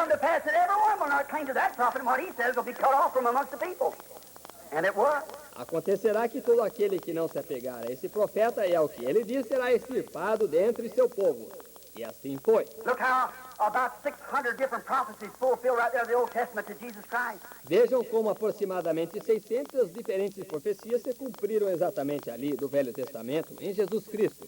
come to pass that everyone will not cling to that prophet, and what he says will be cut off from amongst the people. And it was. Acontecerá que todo aquele que não se apegar a esse profeta e ao que ele diz será extirpado dentre seu povo. E assim foi. Look how about 600 different prophecies fulfilled right there in the Old Testament to Jesus Christ. Vejam como aproximadamente 600 diferentes profecias se cumpriram exatamente ali do Velho Testamento em Jesus Cristo.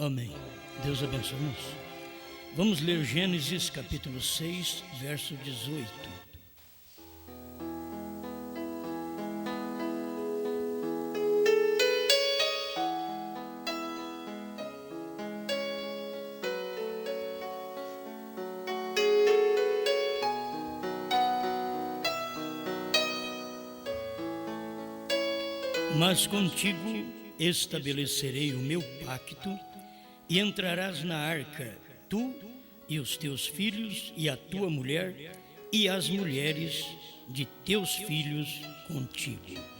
Amém. Deus abençoe. Vamos ler Gênesis capítulo 6, verso 18. Mas contigo estabelecerei o meu pacto, e entrarás na arca, tu e os teus filhos, e a tua mulher, e as mulheres de teus filhos contigo.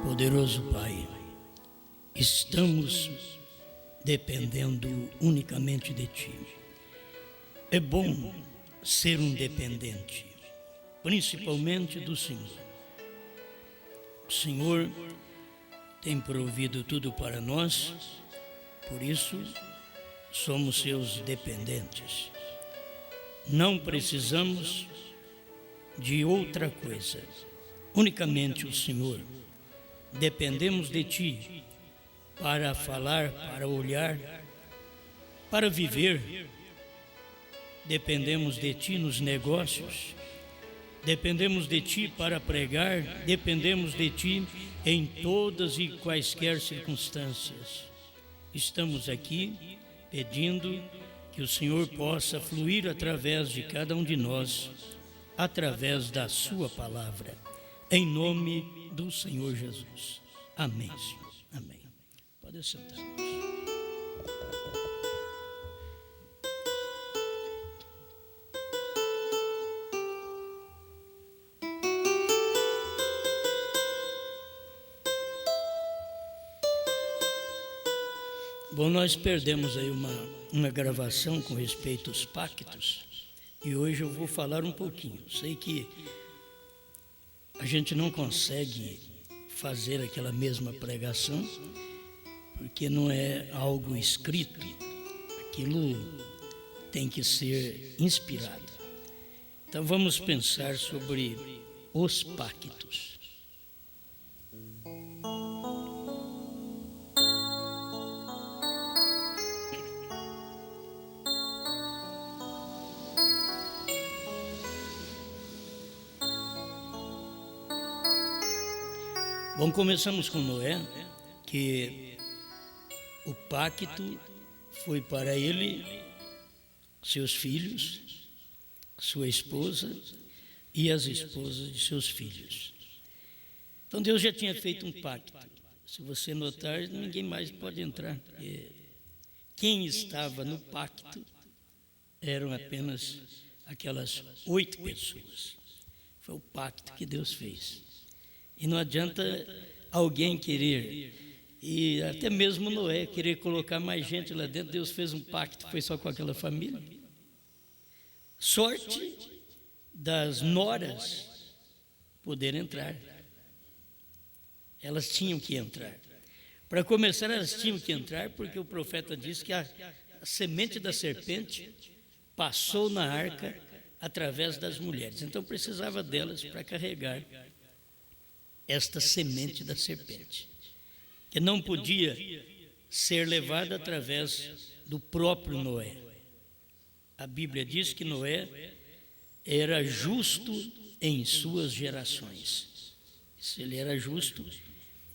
Poderoso Pai, estamos dependendo unicamente de Ti. É bom ser um dependente, principalmente do Senhor. O Senhor tem provido tudo para nós, por isso somos seus dependentes. Não precisamos de outra coisa, unicamente o Senhor. Dependemos de Ti para falar, para olhar, para viver. Dependemos de Ti nos negócios. Dependemos de Ti para pregar. Dependemos de Ti em todas e quaisquer circunstâncias. Estamos aqui pedindo que o Senhor possa fluir através de cada um de nós, através da Sua palavra. Em nome do Senhor Jesus. Amém, Senhor. Amém. Pode sentar. Bom, nós perdemos aí uma gravação com respeito aos pactos, e hoje eu vou falar um pouquinho. Sei que a gente não consegue fazer aquela mesma pregação, porque não é algo escrito, aquilo tem que ser inspirado. Então vamos pensar sobre os pactos. Bom, começamos com Noé, que o pacto foi para ele, seus filhos, sua esposa e as esposas de seus filhos. Então Deus já tinha feito um pacto. Se você notar, ninguém mais pode entrar. Quem estava no pacto eram apenas aquelas 8 pessoas. Foi o pacto que Deus fez. E não adianta alguém querer, e até mesmo Noé, querer colocar mais gente lá dentro. Deus fez um pacto, foi só com aquela família. Sorte das noras poder entrar. Elas tinham que entrar. Para começar, elas tinham que entrar porque o profeta disse que a semente da serpente passou na arca através das mulheres. Então precisava delas para carregar esta semente da serpente, que não podia ser levada através do próprio Noé. A Bíblia diz que Noé era justo em suas gerações. Se ele era justo,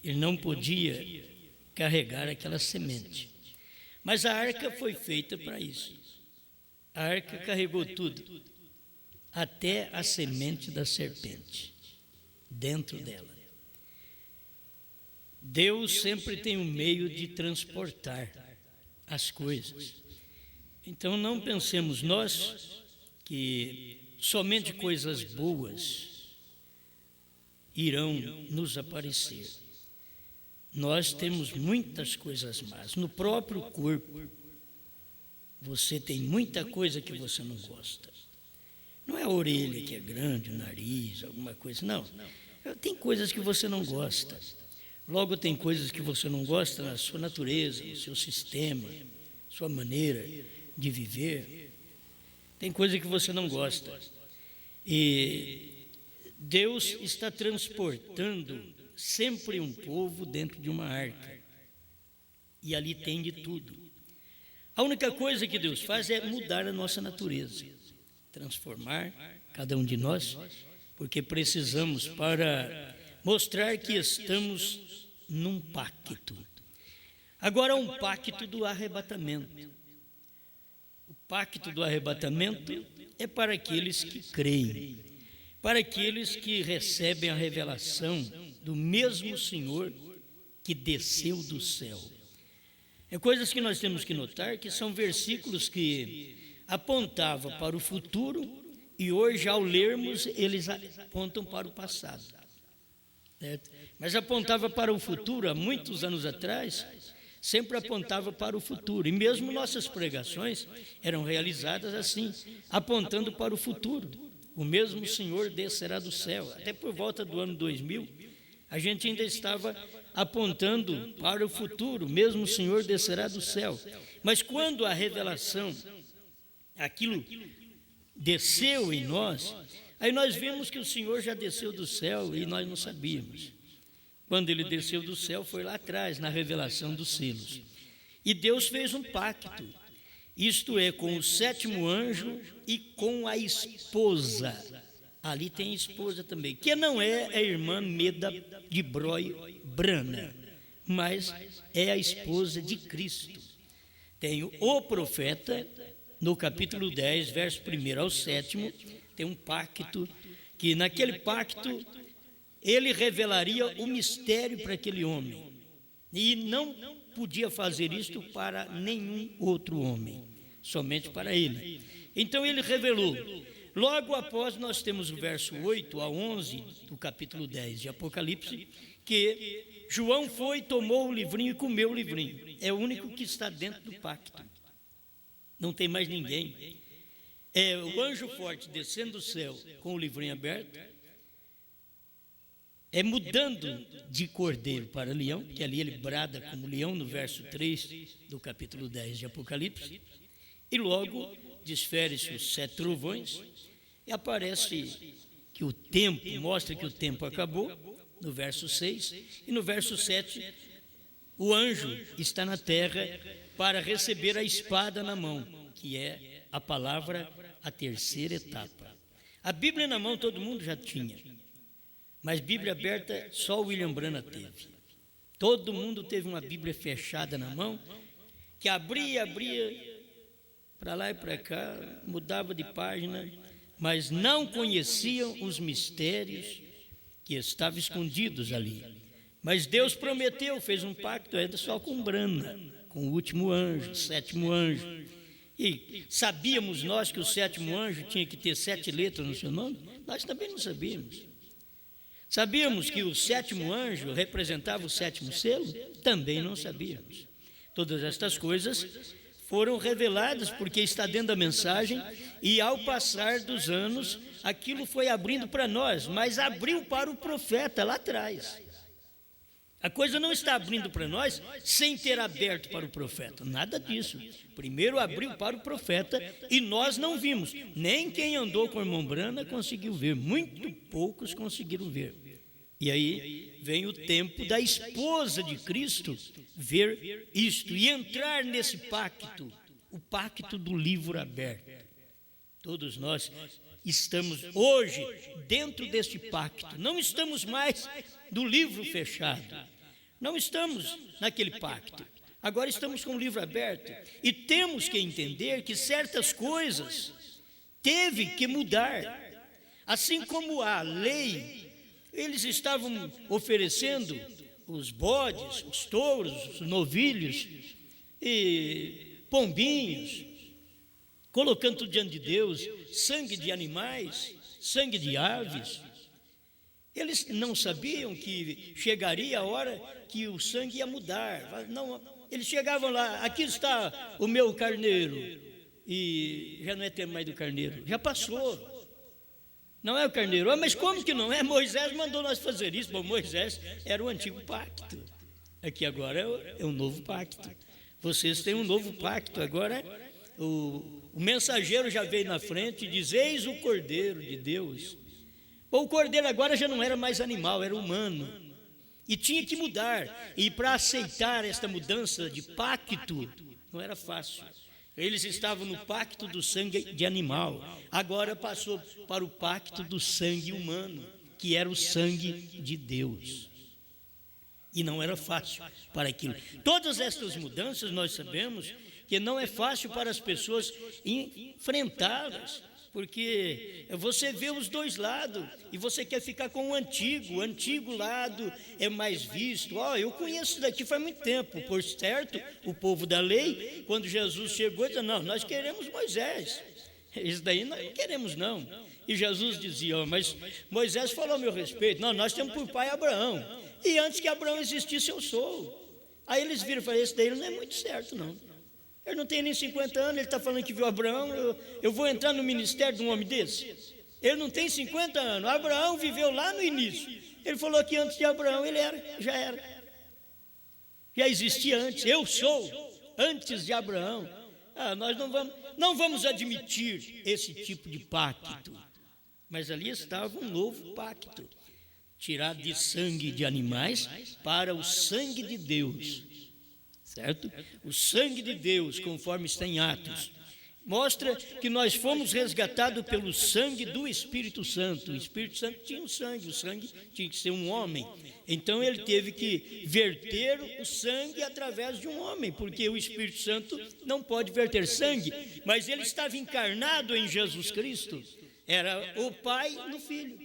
ele não podia carregar aquela semente. Mas a arca foi feita para isso. A arca carregou tudo, até a semente da serpente, dentro dela. Deus sempre tem um meio de transportar as coisas. Então não pensemos nós que somente coisas boas irão nos aparecer. Nós temos muitas coisas más. No próprio corpo, você tem muita coisa que você não gosta. Não é a orelha que é grande, o nariz, alguma coisa, não. Tem coisas que você não gosta. Logo, tem coisas que você não gosta na sua natureza, no seu sistema, sua maneira de viver. Tem coisa que você não gosta. E Deus está transportando sempre um povo dentro de uma arca. E ali tem de tudo. A única coisa que Deus faz é mudar a nossa natureza, transformar cada um de nós, porque precisamos para mostrar que estamos num pacto. Agora, um pacto do arrebatamento. O pacto do arrebatamento é para aqueles que creem, para aqueles que recebem a revelação do mesmo Senhor que desceu do céu. É coisas que nós temos que notar que são versículos que apontavam para o futuro e hoje, ao lermos, eles apontam para o passado. Certo? Mas apontava para o futuro, há muitos anos atrás, sempre apontava para o futuro. E mesmo nossas pregações eram realizadas assim, apontando para o futuro. O mesmo Senhor descerá do céu. Até por volta do ano 2000, a gente ainda estava apontando para o futuro, o mesmo Senhor descerá do céu. Mas quando a revelação, aquilo desceu em nós, aí nós vimos que o Senhor já desceu do céu e nós não sabíamos. Quando ele desceu do céu foi lá atrás, na revelação dos selos. E Deus fez um pacto, isto é, com o sétimo anjo e com a esposa. Ali tem esposa também, que não é a irmã Meda de Broi Brana, mas é a esposa de Cristo. Tem o profeta, no capítulo 10, verso 1 ao 7, tem um pacto, que naquele pacto ele revelaria o mistério para aquele homem. E não podia fazer isto para nenhum outro homem, somente para ele. Então ele revelou. Logo após nós temos o verso 8 a 11 do capítulo 10 de Apocalipse, que João foi, tomou o livrinho e comeu o livrinho. É o único que está dentro do pacto. Não tem mais ninguém. É o anjo forte descendo do céu com o livrinho aberto, é mudando de cordeiro para leão, que ali ele brada como leão, no verso 3 do capítulo 10 de Apocalipse, e logo desfere-se os 7 trovões, e aparece que o tempo, mostra que o tempo acabou, no verso 6, e no verso 7, o anjo está na terra para receber a espada na mão, que é a palavra, a terceira etapa. A Bíblia na mão todo mundo já tinha, mas Bíblia aberta só o William Branham teve. Todo mundo teve uma Bíblia fechada na mão, que abria para lá e para cá, mudava de página, mas não conheciam os mistérios que estavam escondidos ali. Mas Deus prometeu, fez um pacto ainda só com Branham, com o último anjo, o sétimo anjo. E sabíamos nós que o sétimo anjo tinha que ter 7 letras no seu nome? Nós também não sabíamos. Sabíamos que o sétimo anjo representava o sétimo selo? Também não sabíamos. Todas estas coisas foram reveladas porque está dentro da mensagem, e ao passar dos anos, aquilo foi abrindo para nós, mas abriu para o profeta lá atrás. A coisa não está abrindo para nós sem ter aberto para o profeta, nada disso. Primeiro abriu para o profeta e nós não vimos, nem quem andou com o irmão Branham conseguiu ver, muito poucos conseguiram ver. E aí vem o tempo da esposa de Cristo ver isto e entrar nesse pacto, o pacto do livro aberto. Todos nós estamos hoje dentro deste pacto, não estamos mais do livro fechado, não estamos naquele pacto, agora estamos com o livro aberto e temos que entender que certas coisas teve que mudar, assim como a lei. Eles estavam oferecendo os bodes, os touros, os novilhos e pombinhos, colocando tudo diante de Deus, sangue de animais, sangue de aves. Eles não sabiam que chegaria a hora que o sangue ia mudar. Não, eles chegavam lá, aqui está o meu carneiro, e já não é tempo mais do carneiro, já passou. Não é o carneiro. Mas como que não é? Moisés mandou nós fazer isso. Bom, Moisés era o antigo pacto. Aqui agora é um novo pacto. Vocês têm um novo pacto. Agora o mensageiro já veio na frente e diz: eis o Cordeiro de Deus. Bom, o Cordeiro agora já não era mais animal, era humano. E tinha que mudar. E para aceitar esta mudança de pacto, não era fácil. Eles estavam no pacto do sangue de animal, agora passou para o pacto do sangue humano, que era o sangue de Deus. E não era fácil para aquilo. Todas estas mudanças nós sabemos que não é fácil para as pessoas enfrentá-las, porque você vê os dois lados e você quer ficar com o antigo lado é mais visto. Eu conheço isso daqui faz muito tempo. Por certo, o povo da lei, quando Jesus chegou, disse: não, nós queremos Moisés, isso daí nós não queremos não. E Jesus dizia: mas Moisés falou a meu respeito. Não, nós temos por pai Abraão, e antes que Abraão existisse eu sou. Aí eles viram e falaram: esse daí não é muito certo não. Ele não tem nem 50 anos, ele está falando que viu Abraão. Eu vou entrar no ministério de um homem desse? Ele não tem 50 anos. Abraão viveu lá no início. Ele falou que antes de Abraão ele já existia antes. Eu sou antes de Abraão. Nós não vamos admitir esse tipo de pacto. Mas ali estava um novo pacto, tirado de sangue de animais para o sangue de Deus. Certo? O sangue de Deus, conforme está em Atos, mostra que nós fomos resgatados pelo sangue do Espírito Santo. O Espírito Santo tinha o sangue tinha que ser um homem. Então ele teve que verter o sangue através de um homem, porque o Espírito Santo não pode verter sangue, mas ele estava encarnado em Jesus Cristo. Era o Pai no Filho,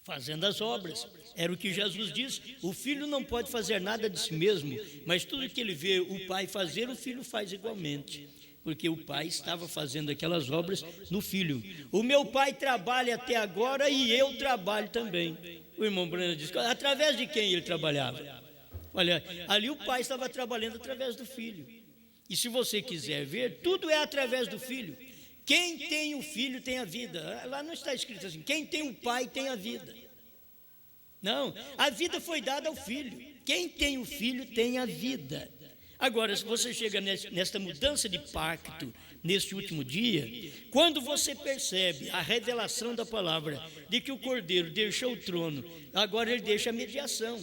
fazendo as obras. Era o que Jesus diz: o filho não pode fazer nada de si mesmo, mas tudo que ele vê o pai fazer, o filho faz igualmente, porque o pai estava fazendo aquelas obras no filho. O meu pai trabalha até agora e eu trabalho também. O irmão Breno diz: através de quem ele trabalhava? Olha, ali o pai estava trabalhando através do filho. E se você quiser ver, tudo é através do filho. Quem tem o filho tem a vida. Lá não está escrito assim: quem tem o pai tem a vida. Não, a vida foi dada ao filho. Quem tem o filho tem a vida. Agora, se você chega nesta mudança de pacto, neste último dia, quando você percebe a revelação da palavra, de que o Cordeiro deixou o trono, agora ele deixa a mediação.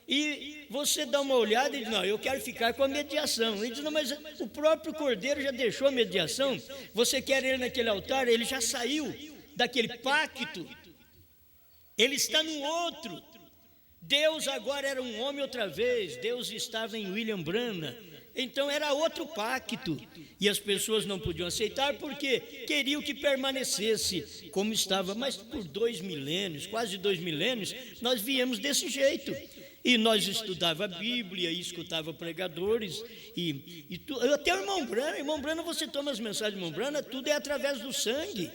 E você dá uma olhada e diz: não, eu quero ficar com a mediação. Ele diz: não, mas o próprio Cordeiro já deixou a mediação. Você quer ele naquele altar? Ele já saiu daquele pacto. Ele está no outro. Deus agora era um homem outra vez. Deus estava em William Branham. Então era outro pacto. E as pessoas não podiam aceitar porque queriam que permanecesse como estava. Mas por 2 milênios, quase 2 milênios, nós viemos desse jeito. E nós estudava a Bíblia, e escutava pregadores, até o irmão Branham, você toma as mensagens do irmão Branham, tudo é através do sangue.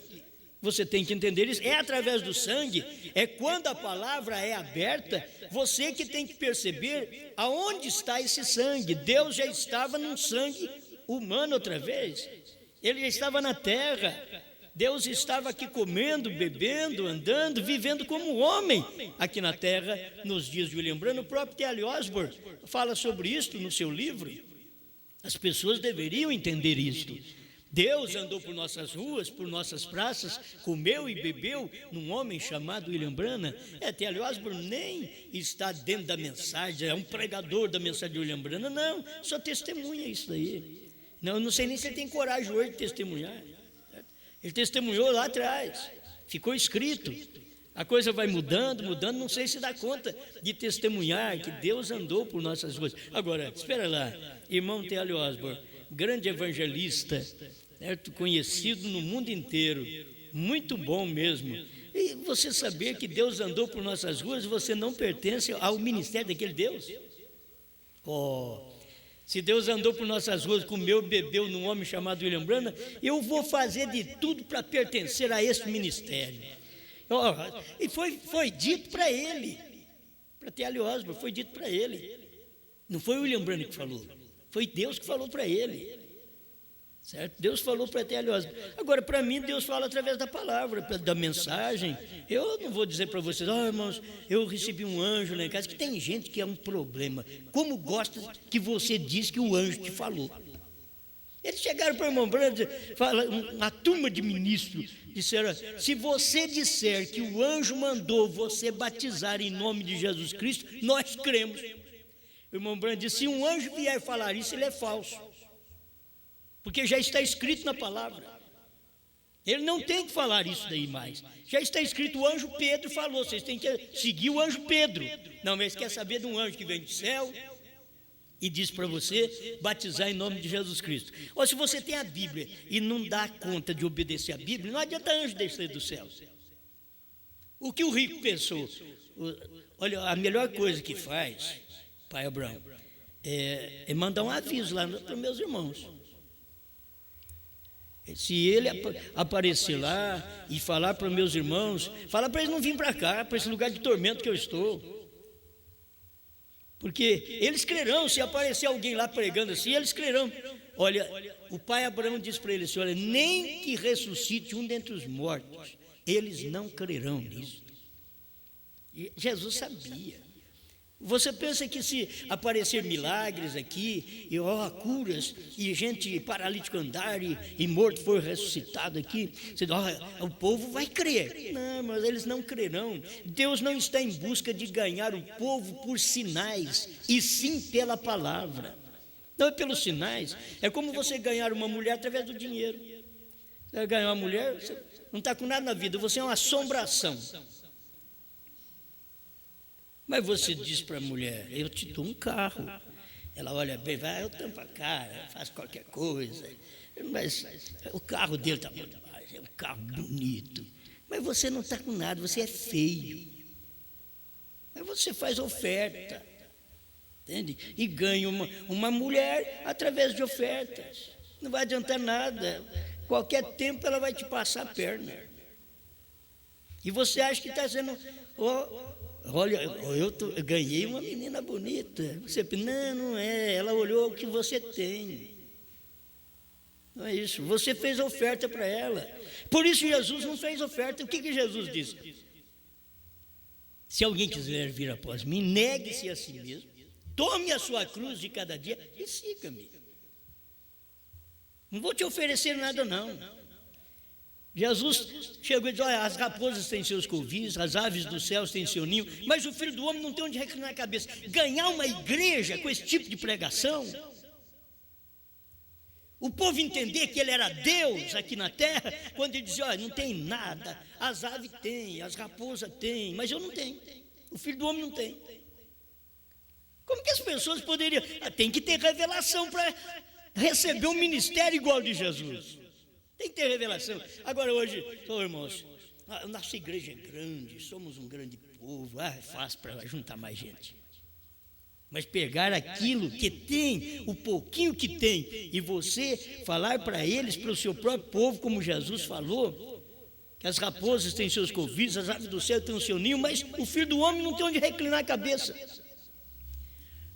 Você tem que entender isso, é através do sangue, é quando a palavra é aberta, você que tem que perceber aonde está esse sangue. Deus já estava num sangue humano outra vez, ele já estava na terra, Deus estava aqui comendo, bebendo, andando, vivendo como homem aqui na terra nos dias de William Branham. O próprio T.L. Osborne fala sobre isso no seu livro. As pessoas deveriam entender isto. Deus andou por nossas ruas, por nossas praças, comeu e bebeu num homem chamado William Branham. T.L. Osborne nem está dentro da mensagem, é um pregador da mensagem de William Branham. Não, só testemunha isso daí. Não, eu não sei nem se ele tem coragem hoje de testemunhar. Ele testemunhou lá atrás, ficou escrito. A coisa vai mudando, não sei se dá conta de testemunhar que Deus andou por nossas ruas. Agora, espera lá, irmão T.L. Osborne, grande evangelista, certo? Conhecido no mundo inteiro, muito bom mesmo. E você saber que Deus andou por nossas ruas, você não pertence ao ministério daquele Deus? Se Deus andou por nossas ruas, comeu e bebeu num homem chamado William Branham, eu vou fazer de tudo para pertencer a esse ministério. E foi dito para ele, para T.L. Osborne, foi dito para ele. Não foi William Branham que falou, foi Deus que falou para ele. Certo? Deus falou para T.L. Osborne. Agora, para mim, Deus fala através da palavra, da mensagem. Eu não vou dizer para vocês, irmãos, eu recebi um anjo lá em casa, que tem gente que é um problema. Como gosta que você diz que o anjo te falou? Eles chegaram para o irmão Branham, uma turma de ministros, disseram: se você disser que o anjo mandou você batizar em nome de Jesus Cristo, nós cremos. O irmão Branham disse: se um anjo vier falar isso, ele é falso, porque já está escrito na palavra. Ele não tem que falar isso daí mais. Já está escrito, o anjo Pedro falou, vocês têm que seguir o anjo Pedro. Não, mas quer saber de um anjo que vem do céu e diz para você batizar em nome de Jesus Cristo. Ou se você tem a Bíblia e não dá conta de obedecer a Bíblia, não adianta anjo descer do céu. O que o rico pensou? Olha, a melhor coisa que faz, pai Abraão, é mandar um aviso lá para os meus irmãos. Se ele aparecer lá e falar para os meus irmãos, fala para eles não virem para cá, para esse lugar de tormento que eu estou. Porque eles crerão, se aparecer alguém lá pregando assim, eles crerão. Olha, o pai Abraão disse para eles assim: olha, nem que ressuscite um dentre os mortos, eles não crerão nisso. E Jesus sabia. Você pensa que se aparecer milagres aqui, e curas, e gente paralítico andar, e morto for ressuscitado aqui, você diz, o povo vai crer. Não, mas eles não crerão. Deus não está em busca de ganhar o povo por sinais, e sim pela palavra. Não é pelos sinais. É como você ganhar uma mulher através do dinheiro. Você vai ganhar uma mulher, você não está com nada na vida, você é uma assombração. Mas você diz para a mulher: eu te dou um carro. Ela olha bem, vai, eu tampo a cara, faço qualquer coisa. Mas o carro dele está muito mais, é um carro bonito. Mas você não está com nada, você é feio. Aí você faz oferta, entende? E ganha uma mulher através de ofertas. Não vai adiantar nada. Qualquer tempo ela vai te passar a perna. E você acha que está sendo... olha, eu ganhei uma menina bonita. Você, não é, ela olhou o que você tem. Não é isso, você fez oferta para ela. Por isso Jesus não fez oferta. O que Jesus disse? Se alguém quiser vir após mim, negue-se a si mesmo, tome a sua cruz de cada dia e siga-me. Não vou te oferecer nada, não. Jesus chegou e disse: olha, as raposas têm seus covis, as aves dos céus têm seu ninho, mas o Filho do Homem não tem onde reclinar a cabeça. Ganhar uma igreja com esse tipo de pregação, o povo entender que ele era Deus aqui na terra, quando ele dizia: olha, não tem nada, as aves têm, as raposas têm, mas eu não tenho, o Filho do Homem não tem. Como que as pessoas poderiam? Tem que ter revelação para receber um ministério igual de Jesus. Tem que ter revelação. Agora hoje, irmãos, a nossa igreja é grande, somos um grande povo, é fácil para juntar mais gente. Mas pegar aquilo que tem, o pouquinho que tem, e você falar para eles, para o seu próprio povo, como Jesus falou, que as raposas têm seus covis, as aves do céu têm o seu ninho, mas o Filho do Homem não tem onde reclinar a cabeça.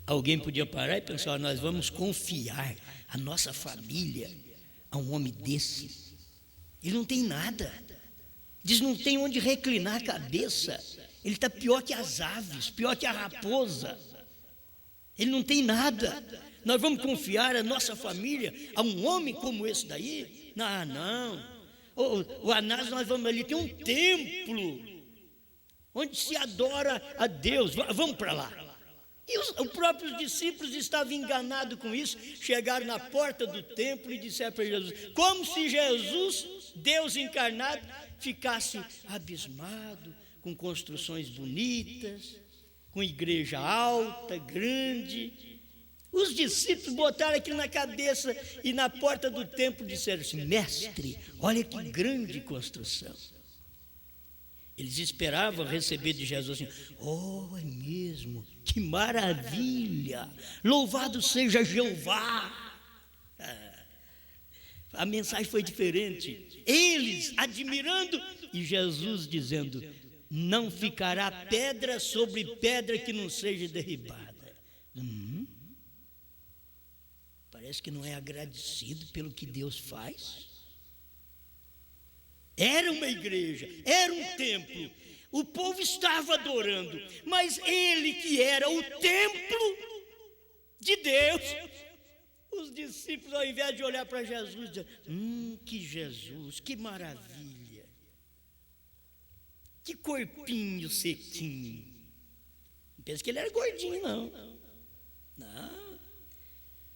Alguém podia parar e pensar: nós vamos confiar a nossa família a um homem desse. Ele não tem nada. Diz, não tem onde reclinar a cabeça. Ele está pior que as aves, pior que a raposa. Ele não tem nada. Nós vamos confiar a nossa família a um homem como esse daí? Não. O Anás, nós vamos ali, tem um templo onde se adora a Deus, vamos para lá. E os próprios discípulos estavam enganados com isso, chegaram na porta do templo e disseram para Jesus, como se Jesus, Deus encarnado, ficasse abismado, com construções bonitas, com igreja alta, grande. Os discípulos botaram aquilo na cabeça e na porta do templo disseram assim, mestre, olha que grande construção. Eles esperavam receber de Jesus assim, é mesmo, que maravilha, louvado seja Jeová. A mensagem foi diferente, eles admirando e Jesus dizendo, não ficará pedra sobre pedra que não seja derribada. Parece que não é agradecido pelo que Deus faz. Era uma igreja, era um templo, o povo estava adorando, mas ele que era o templo de Deus, os discípulos, ao invés de olhar para Jesus, diziam, que Jesus, que maravilha, que corpinho sequinho. Não pensa que ele era gordinho, não.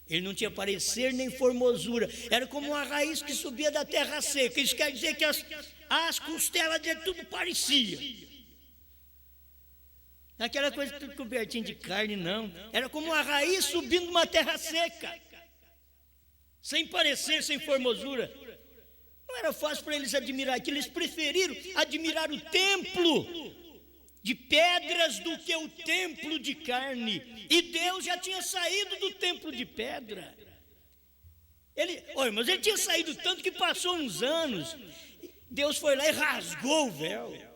Ele não tinha parecer nem formosura, era como uma raiz que subia da terra seca. Isso quer dizer que as costelas dele tudo parecia. Aquela coisa tudo cobertinho de carne, não. Era como uma raiz subindo uma terra seca, sem parecer, sem formosura. Não era fácil para eles admirar aquilo, eles preferiram admirar o templo de pedras do que o templo de carne. E Deus já tinha saído do templo de pedra. Mas ele tinha saído tanto que passou uns anos. Deus foi lá e rasgou o véu.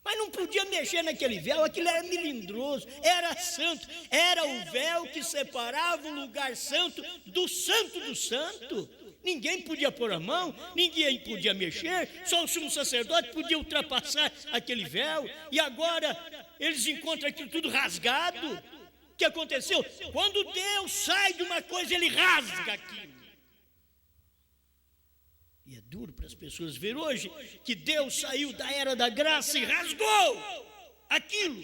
Mas não podia mexer naquele véu, aquilo era melindroso, era santo. Era o véu que separava o lugar santo do santo. Ninguém podia pôr a mão, ninguém podia mexer, só o sumo sacerdote podia ultrapassar aquele véu. E agora eles encontram aquilo tudo rasgado. O que aconteceu? Quando Deus sai de uma coisa, ele rasga aquilo. E é duro para as pessoas ver hoje que Deus saiu da era da graça e rasgou aquilo.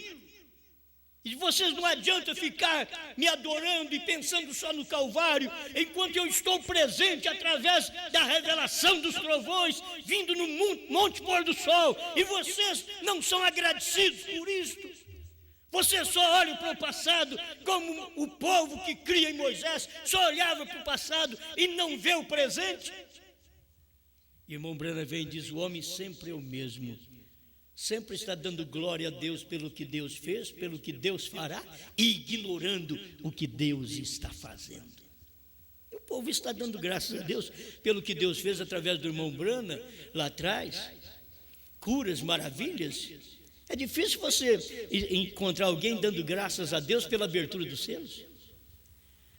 E vocês não adianta ficar me adorando e pensando só no Calvário, enquanto eu estou presente através da revelação dos trovões, vindo no monte pôr do sol, e vocês não são agradecidos por isto. Vocês só olham para o passado, como o povo que cria em Moisés, só olhava para o passado e não vê o presente. Irmão Branham vem e diz, o homem sempre é o mesmo. Sempre está dando glória a Deus pelo que Deus fez, pelo que Deus fará, e ignorando o que Deus está fazendo. E o povo está dando graças a Deus pelo que Deus fez através do irmão Branham, lá atrás, curas, maravilhas. É difícil você encontrar alguém dando graças a Deus pela abertura dos selos.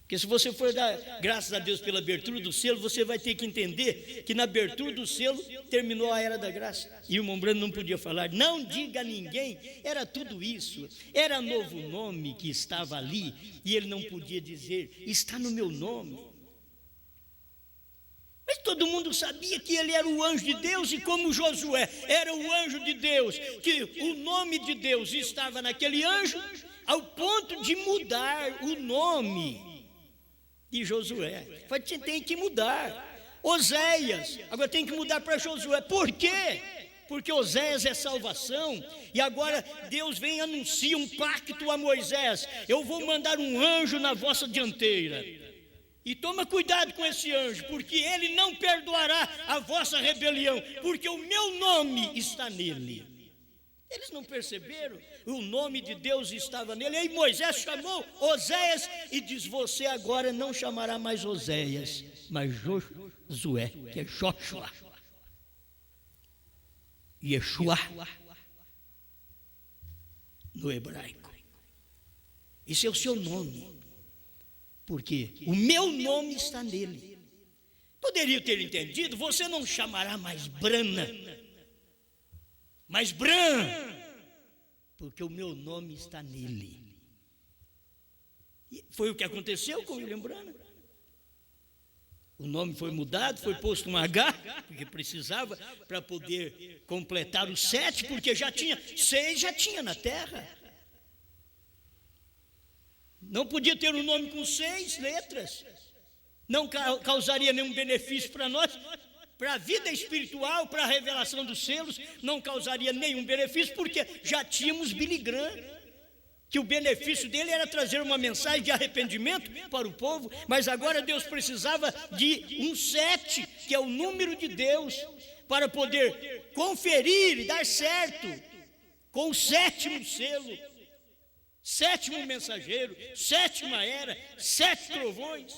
Porque se você for dar graças a Deus pela abertura do selo, você vai ter que entender que na abertura do selo terminou a era da graça. E o irmão Branham não podia falar, não diga a ninguém, era tudo isso, era novo nome que estava ali, e ele não podia dizer, está no meu nome. Mas todo mundo sabia que ele era o anjo de Deus, e como Josué era o anjo de Deus, que o nome de Deus estava naquele anjo, ao ponto de mudar o nome de Josué. Tem que mudar. Oséias, agora tem que mudar para Josué. Por quê? Porque Oséias é salvação, e agora Deus vem e anuncia um pacto a Moisés. Eu vou mandar um anjo na vossa dianteira. E toma cuidado com esse anjo, porque ele não perdoará a vossa rebelião, porque o meu nome está nele. Eles não perceberam? O nome de Deus estava nele. Aí Moisés chamou Oséias e diz, você agora não chamará mais Oséias, mas Josué, que é Joshua. Yeshua no hebraico. Esse é o seu nome, porque o meu nome está nele. Poderia ter entendido, você não chamará mais Brana, mas Bran, porque o meu nome está nele. Foi o que aconteceu com William Branham. O nome foi mudado, foi posto um H, porque precisava, para poder completar os 7, porque já tinha 6, já tinha na terra. Não podia ter um nome com 6 letras. Não causaria nenhum benefício para nós, para a vida espiritual, para a revelação dos selos, não causaria nenhum benefício, porque já tínhamos Billy Graham, que o benefício dele era trazer uma mensagem de arrependimento para o povo, mas agora Deus precisava de um 7, que é o número de Deus, para poder conferir e dar certo com o 7º selo, 7º mensageiro, 7ª era, 7 trovões.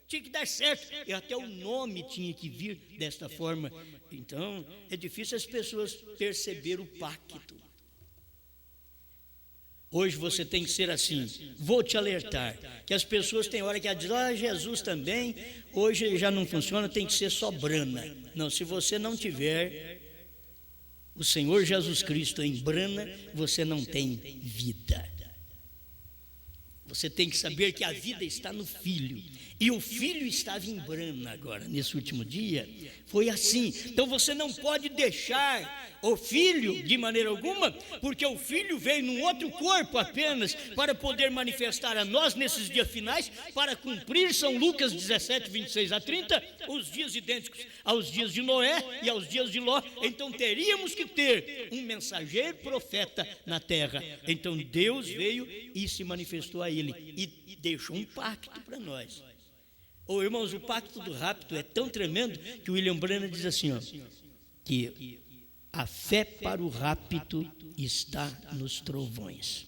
Tinha que dar certo, e até o nome tinha que vir desta forma. Então, é difícil as pessoas perceber o pacto. Hoje você tem que ser assim. Vou te alertar, que as pessoas têm hora que dizem, Jesus também, hoje já não funciona, tem que ser só Brana. Não, se você não tiver o Senhor Jesus Cristo em Brana, você não tem vida. Você tem que saber que a vida está no Filho. E o Filho estava em Brana agora, nesse último dia. Foi assim. Então você não pode deixar o Filho de maneira alguma, porque o Filho veio num outro corpo apenas para poder manifestar a nós nesses dias finais, para cumprir São Lucas 17, 26 a 30, os dias idênticos aos dias de Noé e aos dias de Ló. Então teríamos que ter um mensageiro profeta na terra. Então Deus veio e se manifestou a ele e deixou um pacto para nós. Irmãos, o pacto do rapto é tão tremendo que o William Branham diz assim, que a fé para o rapto está nos trovões.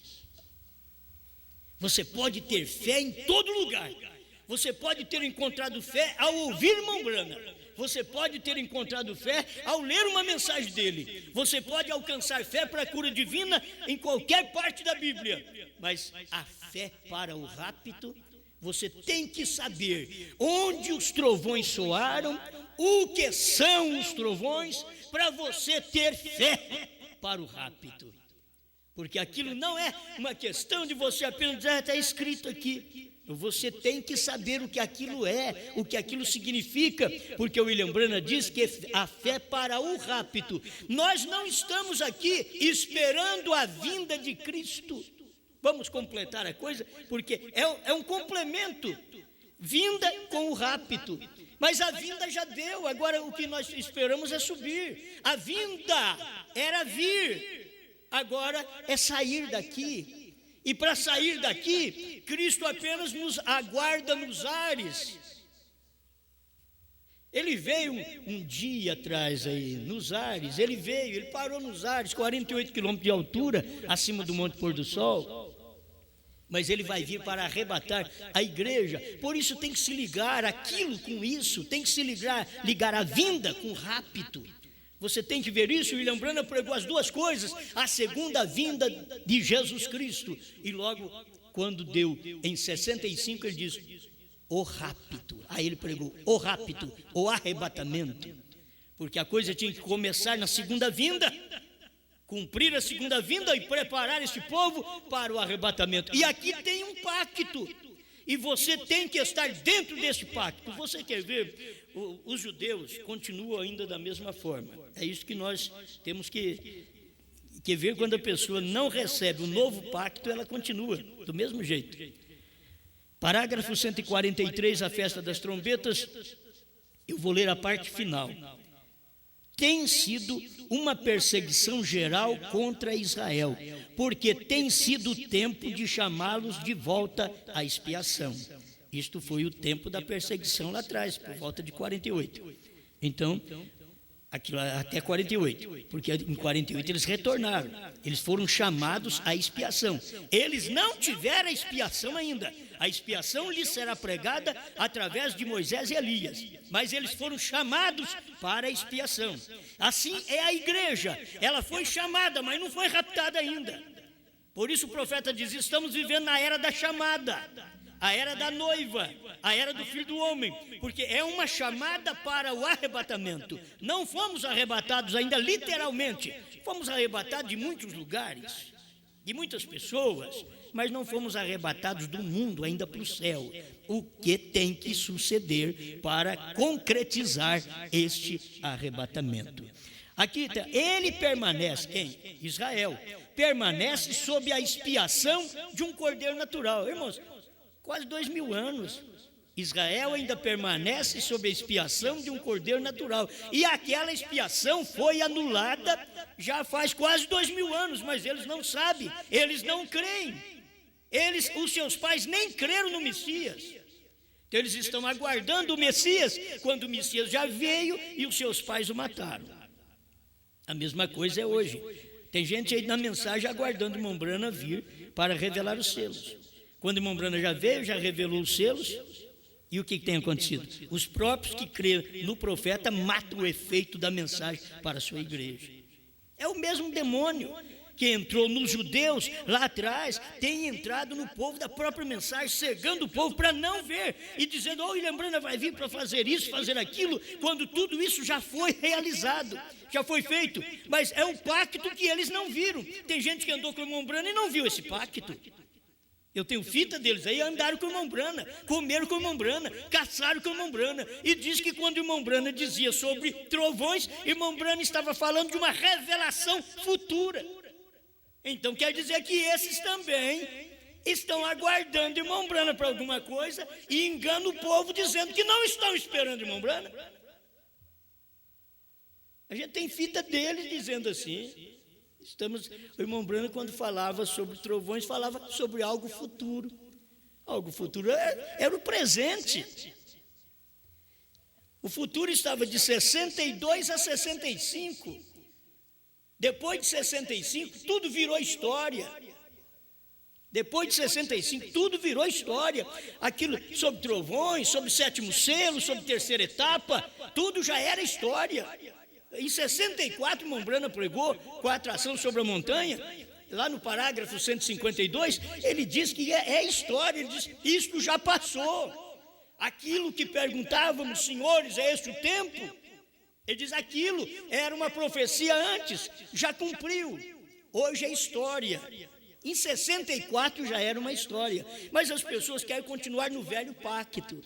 Você pode ter fé em todo lugar. Você pode ter encontrado fé ao ouvir irmão Branham. Você pode ter encontrado fé ao ler uma mensagem dele. Você pode alcançar fé para a cura divina em qualquer parte da Bíblia. Mas a fé para o rapto, você tem que saber onde os trovões soaram, o que são os trovões, para você ter fé para o rapto. Porque aquilo não é uma questão de você apenas dizer, está escrito aqui. Você tem que saber o que aquilo é, o que aquilo significa, porque o William Branham diz que a fé para o rapto. Nós não estamos aqui esperando a vinda de Cristo. Vamos completar a coisa, porque é um complemento, vinda com o rapto. Mas a vinda já deu, agora o que nós esperamos é subir. A vinda era vir, agora é sair daqui. E para sair daqui, Cristo apenas nos aguarda nos ares. Ele veio um dia atrás aí, nos ares, ele parou nos ares, 48 quilômetros de altura, acima do Monte Pôr do Sol. Mas ele vai vir para arrebatar a igreja. Por isso tem que se ligar aquilo com isso, tem que se ligar a vinda com o rapto. Você tem que ver isso. William Branham pregou as duas coisas, a segunda vinda de Jesus Cristo. E logo, quando deu em 65, ele diz, o rapto. Aí ele pregou, o rapto, o arrebatamento. Porque a coisa tinha que começar na segunda vinda, cumprir a segunda vinda e preparar esse povo para o arrebatamento. E aqui tem um pacto, e você tem que estar dentro desse pacto. Você quer ver, os judeus continuam ainda da mesma forma. É isso que nós temos que ver. Quando a pessoa não recebe o novo pacto, ela continua do mesmo jeito. Parágrafo 143, a festa das trombetas, eu vou ler a parte final. Tem sido uma perseguição geral contra Israel, porque tem sido o tempo de chamá-los de volta à expiação. Isto foi o tempo da perseguição lá atrás, por volta de 48. Então, aquilo até 48, porque em 48 eles retornaram, eles foram chamados à expiação. Eles não tiveram a expiação ainda. A expiação lhes será pregada através de Moisés e Elias, mas eles foram chamados para a expiação. Assim é a igreja, ela foi chamada, mas não foi raptada ainda. Por isso o profeta diz, estamos vivendo na era da chamada, a era da noiva, a era do Filho do Homem, porque é uma chamada para o arrebatamento. Não fomos arrebatados ainda literalmente, fomos arrebatados de muitos lugares, de muitas pessoas, mas não fomos arrebatados do mundo ainda para o céu. O que tem que suceder para concretizar este arrebatamento? Aqui ele permanece, quem? Israel. Permanece sob a expiação de um cordeiro natural. Irmãos, quase 2000 anos. Israel ainda permanece sob a expiação de um cordeiro natural. E aquela expiação foi anulada já faz quase 2000 anos, mas eles não sabem, eles não creem. Os seus pais nem creram no Messias. Então eles estão aguardando o Messias, quando o Messias já veio e os seus pais o mataram. A mesma coisa é hoje. Tem gente aí na mensagem aguardando o irmão Branham vir para revelar os selos. Quando o irmão Branham já veio, já revelou os selos, e o que tem acontecido? Os próprios que creem no profeta matam o efeito da mensagem para a sua igreja. É o mesmo demônio que entrou nos judeus lá atrás, tem entrado no povo da própria mensagem, cegando o povo para não ver, e dizendo, oh, William Branham vai vir para fazer isso, fazer aquilo, quando tudo isso já foi realizado, já foi feito, mas é um pacto que eles não viram. Tem gente que andou com o irmão Branham e não viu esse pacto. Eu tenho fita deles aí, andaram com o irmão Branham, comeram com o irmão Branham, caçaram com o irmão Branham, e diz que quando o irmão Branham dizia sobre trovões, o irmão Branham estava falando de uma revelação futura. Então quer dizer que esses também estão aguardando o irmão Branham para alguma coisa e enganam o povo dizendo que não estão esperando o irmão Branham. A gente tem fita deles dizendo assim. O irmão Branham, quando falava sobre trovões, falava sobre algo futuro. Algo futuro era o presente. O futuro estava de 62 a 65. Depois de 65, tudo virou história. Depois de 65, tudo virou história. Aquilo sobre trovões, sobre sétimo selo, sobre terceira etapa, tudo já era história. Em 64, o irmão Branham pregou com a atração sobre a montanha. Lá no parágrafo 152, ele diz que é história. Ele diz, isto já passou. Aquilo que perguntávamos, senhores, é este o tempo? Ele diz, aquilo era uma profecia antes, já cumpriu. Hoje é história. Em 64 já era uma história. Mas as pessoas querem continuar no velho pacto.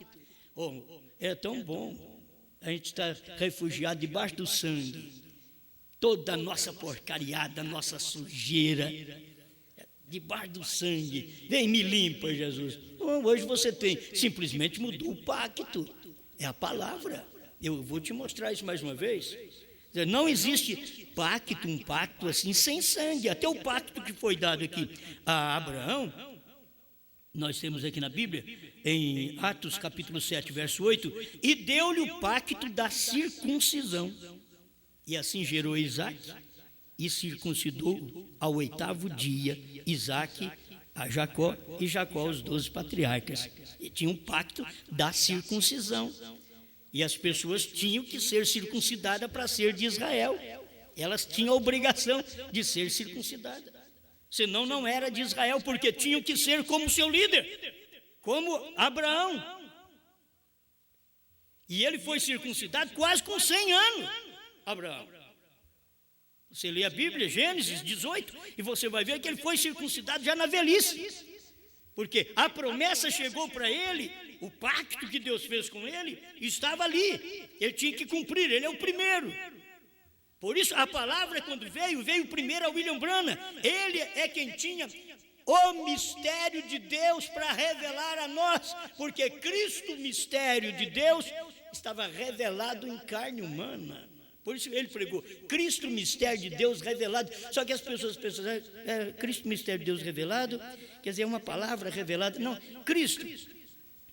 Oh, é tão bom. A gente está refugiado debaixo do sangue. Toda a nossa porcariada, a nossa sujeira, debaixo do sangue. Vem, me limpa, Jesus. Hoje você tem, simplesmente mudou o pacto. É a palavra. Eu vou te mostrar isso mais uma vez. Não existe pacto, um pacto assim, sem sangue. Até o pacto que foi dado aqui a Abraão, nós temos aqui na Bíblia, em Atos capítulo 7, verso 8, e deu-lhe o pacto da circuncisão. E assim gerou Isaac, e circuncidou ao 8º dia Isaac a Jacó, e Jacó aos 12 patriarcas. E tinha um pacto da circuncisão. E as pessoas tinham que ser circuncidadas para ser de Israel. Elas tinham a obrigação de ser circuncidadas. Senão não era de Israel, porque tinham que ser como seu líder, como Abraão. E ele foi circuncidado quase com 100 anos, Abraão. Você lê a Bíblia, Gênesis 18, e você vai ver que ele foi circuncidado já na velhice. Porque a promessa chegou para ele, o pacto que Deus fez com ele estava ali. Ele tinha que cumprir, ele é o primeiro. Por isso, a palavra, quando veio primeiro a William Branham. Ele é quem tinha o mistério de Deus para revelar a nós, porque Cristo, mistério de Deus, estava revelado em carne humana. Por isso ele pregou, Cristo, mistério de Deus revelado. Só que as pessoas pensam, Cristo, mistério de Deus revelado, quer dizer, é uma palavra revelada. Não, Cristo,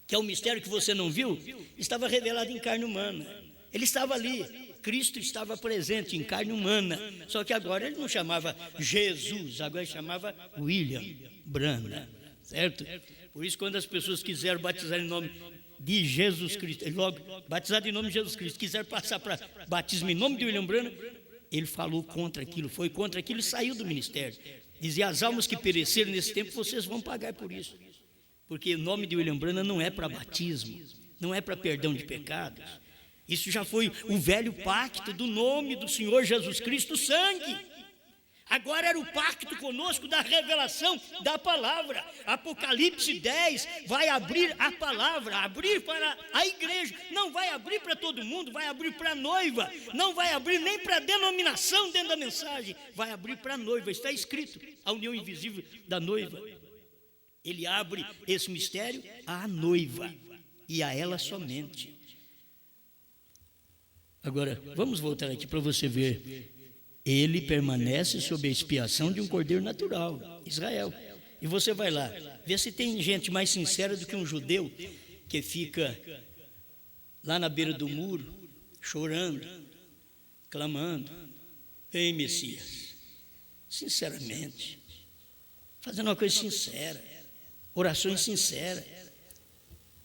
que é o mistério que você não viu, estava revelado em carne humana. Ele estava ali. Cristo estava presente em carne humana, só que agora ele não chamava Jesus, agora ele chamava William Branham, certo? Por isso, quando as pessoas quiseram batizar em nome de Jesus Cristo, logo batizado em nome de Jesus Cristo, quiseram passar para batismo em nome de William Branham, ele falou contra aquilo, foi contra aquilo e saiu do ministério. Dizia, as almas que pereceram nesse tempo, vocês vão pagar por isso, porque o nome de William Branham não é para batismo, não é para perdão de pecados. Isso já foi o velho pacto do nome do Senhor Jesus Cristo, sangue. Agora era o pacto conosco da revelação da palavra. Apocalipse 10 vai abrir a palavra, abrir para a igreja. Não vai abrir para todo mundo, vai abrir para a noiva. Não vai abrir nem para a denominação dentro da mensagem. Vai abrir para a noiva. Está escrito, a união invisível da noiva. Ele abre esse mistério à noiva e a ela somente. Agora, vamos voltar aqui para você ver. Ele permanece sob a expiação de um cordeiro natural, Israel. E você vai lá, vê se tem gente mais sincera do que um judeu que fica lá na beira do muro, chorando, clamando, vem Messias, sinceramente, fazendo uma coisa sincera, orações sinceras,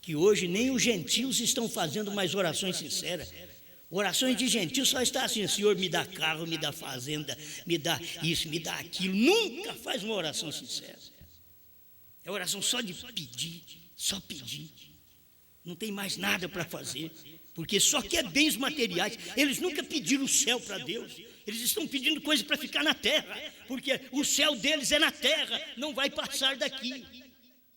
que hoje nem os gentios estão fazendo mais orações sinceras. Orações de gentil só está assim: Senhor, me dá carro, me dá fazenda, me dá isso, me dá aquilo. Nunca faz uma oração sincera. É oração só de pedir, só pedir. Não tem mais nada para fazer, porque só quer bens materiais. Eles nunca pediram o céu para Deus. Eles estão pedindo coisas para ficar na terra, porque o céu deles é na terra, não vai passar daqui.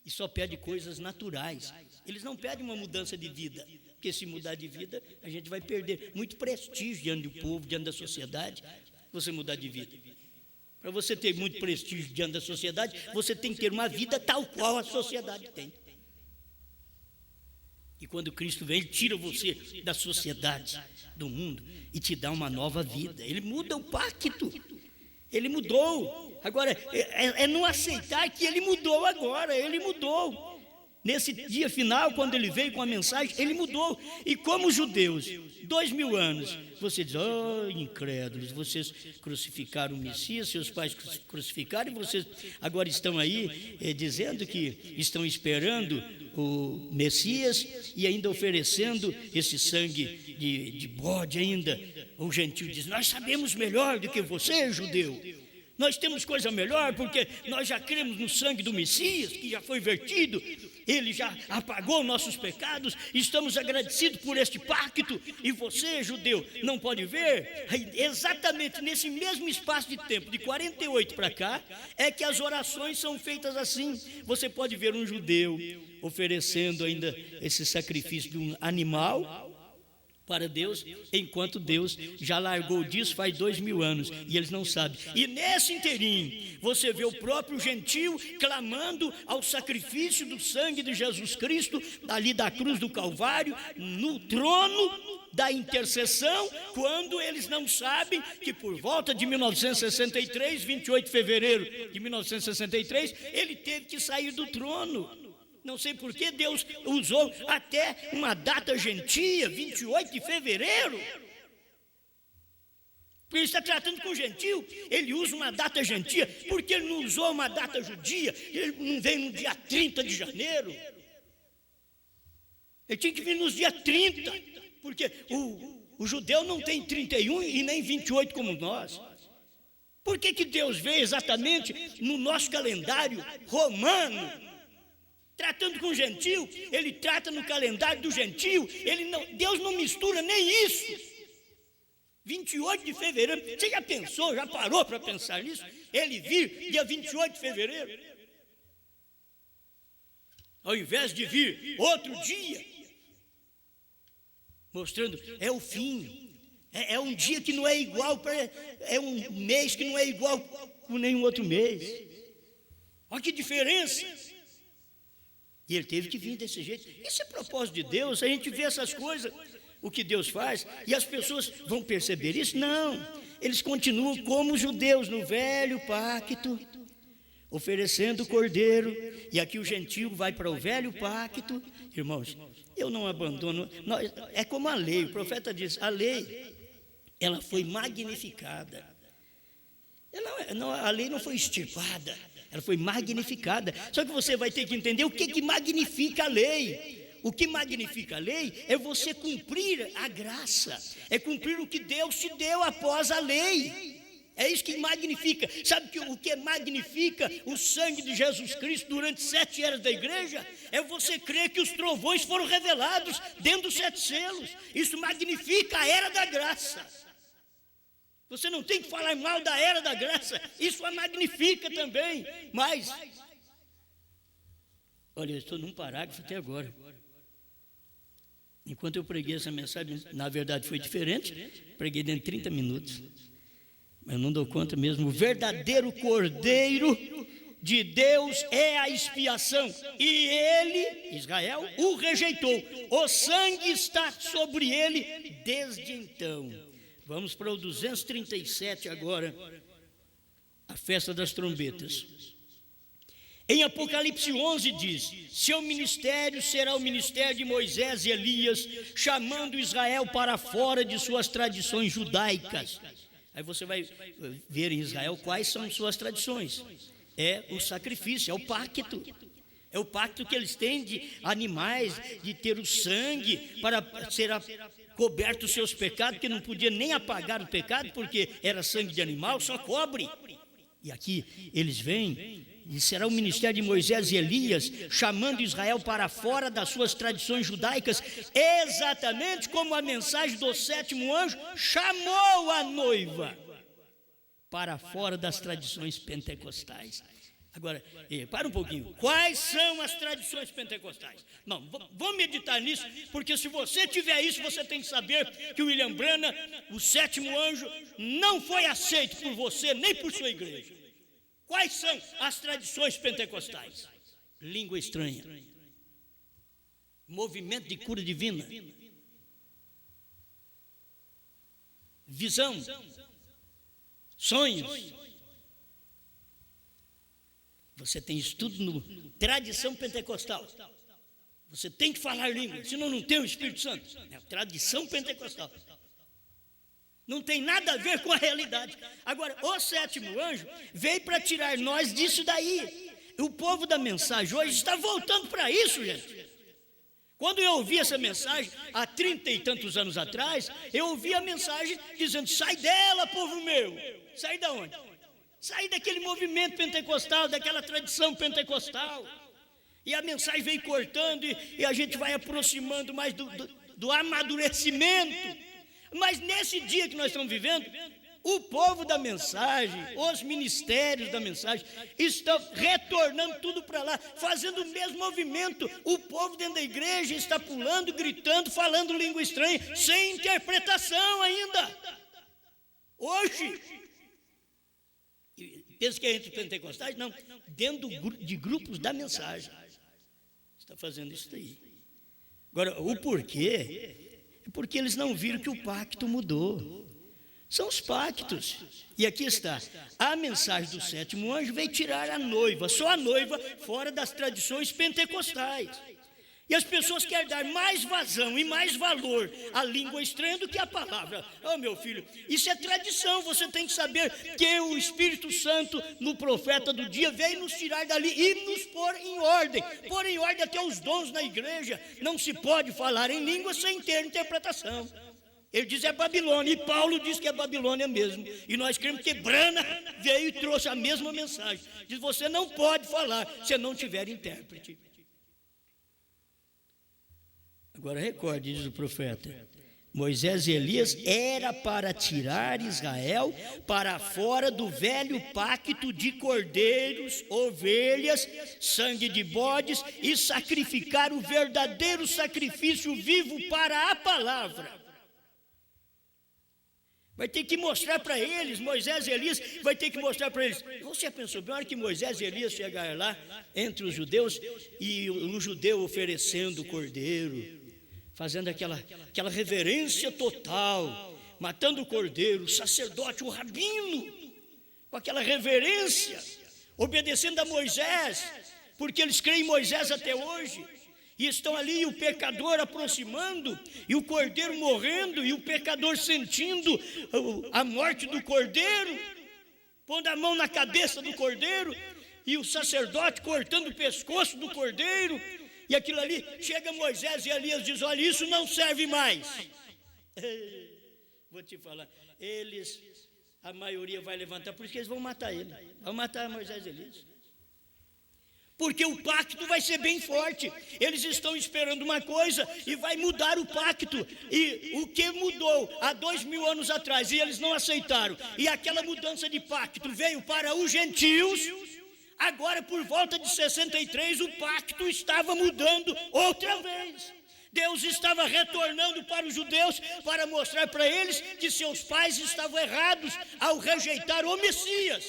E só pede coisas naturais. Eles não pedem uma mudança de vida. Porque se mudar de vida, a gente vai perder muito prestígio diante do povo, diante da sociedade, você mudar de vida. Para você ter muito prestígio diante da sociedade, você tem que ter uma vida tal qual a sociedade tem. E quando Cristo vem, Ele tira você da sociedade, do mundo, e te dá uma nova vida. Ele muda o pacto. Ele mudou. Agora, é não aceitar que Ele mudou agora. Ele mudou. Nesse dia final, quando Ele veio com a mensagem, Ele mudou. E como judeus, 2000 anos, você diz: oh, incrédulos, vocês crucificaram o Messias, seus pais crucificaram, e vocês agora estão aí dizendo que estão esperando o Messias e ainda oferecendo esse sangue de bode ainda. O gentio diz: nós sabemos melhor do que você, judeu. Nós temos coisa melhor, porque nós já cremos no sangue do Messias, que já foi vertido, Ele já apagou nossos pecados, estamos agradecidos por este pacto, e você, judeu, não pode ver? Exatamente nesse mesmo espaço de tempo, de 48 para cá, é que as orações são feitas assim. Você pode ver um judeu oferecendo ainda esse sacrifício de um animal para Deus, enquanto Deus já largou disso faz 2000 anos, e eles não sabem. E nesse inteirinho, você vê o próprio gentio clamando ao sacrifício do sangue de Jesus Cristo, ali da cruz do Calvário, no trono da intercessão, quando eles não sabem que por volta de 1963, 28 de fevereiro de 1963, ele teve que sair do trono. Não sei por que Deus usou até uma data gentia, 28 de fevereiro. Porque Ele está tratando com gentil, Ele usa uma data gentia, porque Ele não usou uma data judia, Ele não veio no dia 30 de janeiro. Ele tinha que vir nos dias 30, porque o judeu não tem 31 e nem 28 como nós. Por que Deus veio exatamente no nosso calendário romano? Tratando com o gentio, Ele trata no calendário do gentio. Deus não mistura nem isso. 28 de fevereiro, você já pensou, já parou para pensar nisso? Ele vir dia 28 de fevereiro, ao invés de vir outro dia, mostrando, é o fim, é um dia que não é igual, é um mês que não é igual com nenhum outro mês. Olha que diferença. E Ele teve que vir desse jeito. Isso é propósito de Deus. A gente vê essas coisas, o que Deus faz, e as pessoas vão perceber isso? Não. Eles continuam como judeus no velho pacto, oferecendo o cordeiro. E aqui o gentio vai para o velho pacto. Irmãos, eu não abandono. É como a lei. O profeta diz: a lei, ela foi magnificada. A lei não foi extirpada. Ela foi magnificada. Só que você vai ter que entender o que magnifica a lei. O que magnifica a lei é você cumprir a graça, é cumprir o que Deus te deu após a lei. É isso que magnifica. Sabe o que magnifica o sangue de Jesus Cristo durante 7 eras da igreja? É você crer que os trovões foram revelados dentro dos 7 selos. Isso magnifica a era da graça. Você não tem que falar mal da era da graça, isso a magnifica também, mas... Olha, eu estou num parágrafo até agora. Enquanto eu preguei essa mensagem, na verdade foi diferente, preguei dentro de 30 minutos. Mas eu não dou conta mesmo, o verdadeiro Cordeiro de Deus é a expiação, e ele, Israel, o rejeitou. O sangue está sobre ele desde então. Vamos para o 237 agora, a festa das trombetas. Em Apocalipse 11 diz: seu ministério será o ministério de Moisés e Elias, chamando Israel para fora de suas tradições judaicas. Aí você vai ver em Israel quais são suas tradições. É o sacrifício, é o pacto. É o pacto que eles têm de animais, de ter o sangue para ser coberto os seus pecados, que não podia nem apagar o pecado, porque era sangue de animal, só cobre. E aqui eles vêm, e será o ministério de Moisés e Elias, chamando Israel para fora das suas tradições judaicas, exatamente como a mensagem do sétimo anjo chamou a noiva para fora das tradições pentecostais. Agora, para um pouquinho, quais são as tradições pentecostais? Não, vamos meditar nisso, porque se você tiver isso, você tem que saber que o William Branham, o sétimo anjo, não foi aceito por você, nem por sua igreja. Quais são as tradições pentecostais? Língua estranha, movimento de cura divina, visão, sonhos. Você tem estudo no tradição pentecostal. Você tem que falar língua, senão não tem o Espírito Santo. É tradição pentecostal. Não tem nada a ver com a realidade. Agora, o sétimo anjo veio para tirar nós disso daí. O povo da mensagem hoje está voltando para isso, gente. Quando eu ouvi essa mensagem, há 30 e tantos anos atrás, eu ouvi a mensagem dizendo: sai dela, povo meu. Sai da onde? Sai daquele movimento pentecostal, daquela tradição pentecostal. E a mensagem veio cortando e a gente vai aproximando mais do amadurecimento. Mas nesse dia que nós estamos vivendo, o povo da mensagem, os ministérios da mensagem, estão retornando tudo para lá, fazendo o mesmo movimento. O povo dentro da igreja está pulando, gritando, falando língua estranha, sem interpretação ainda. Hoje, pensa que é entre pentecostais? Não, dentro de grupos da mensagem. Está fazendo isso daí. Agora, o porquê? É porque eles não viram que o pacto mudou. São os pactos. E aqui está, a mensagem do sétimo anjo veio tirar a noiva, só a noiva, fora das tradições pentecostais. E as pessoas querem dar mais vazão e mais valor à língua estranha do que à palavra. Oh, meu filho, isso é tradição. Você tem que saber que o Espírito Santo, no profeta do dia, veio nos tirar dali e nos pôr em ordem. Pôr em ordem até os dons na igreja. Não se pode falar em língua sem ter interpretação. Ele diz é Babilônia, e Paulo diz que é Babilônia mesmo. E nós cremos que Branham veio e trouxe a mesma mensagem. Diz: você não pode falar se não tiver intérprete. Agora recorde, diz o profeta, Moisés e Elias era para tirar Israel para fora do velho pacto de cordeiros, ovelhas, sangue de bodes e sacrificar o verdadeiro sacrifício vivo para a palavra. Vai ter que mostrar para eles, Moisés e Elias, vai ter que mostrar para eles. Você pensou bem, a hora que Moisés e Elias chegaram lá, entre os judeus, e o judeu oferecendo o cordeiro, fazendo aquela reverência total, matando o cordeiro, o sacerdote, o rabino, com aquela reverência, obedecendo a Moisés, porque eles creem em Moisés até hoje, e estão ali, o pecador aproximando, e o cordeiro morrendo, e o pecador sentindo a morte do cordeiro, pondo a mão na cabeça do cordeiro, e o sacerdote cortando o pescoço do cordeiro. E aquilo ali, chega Moisés e Elias diz: olha, isso não serve mais. Vou te falar, a maioria vai levantar, por isso que eles vão matar ele. Vão matar Moisés e Elias. Porque o pacto vai ser bem forte. Eles estão esperando uma coisa e vai mudar o pacto. E o que mudou há 2000 anos atrás e eles não aceitaram, e aquela mudança de pacto veio para os gentios, agora por volta de 63 o pacto estava mudando outra vez. Deus estava retornando para os judeus para mostrar para eles que seus pais estavam errados ao rejeitar o Messias.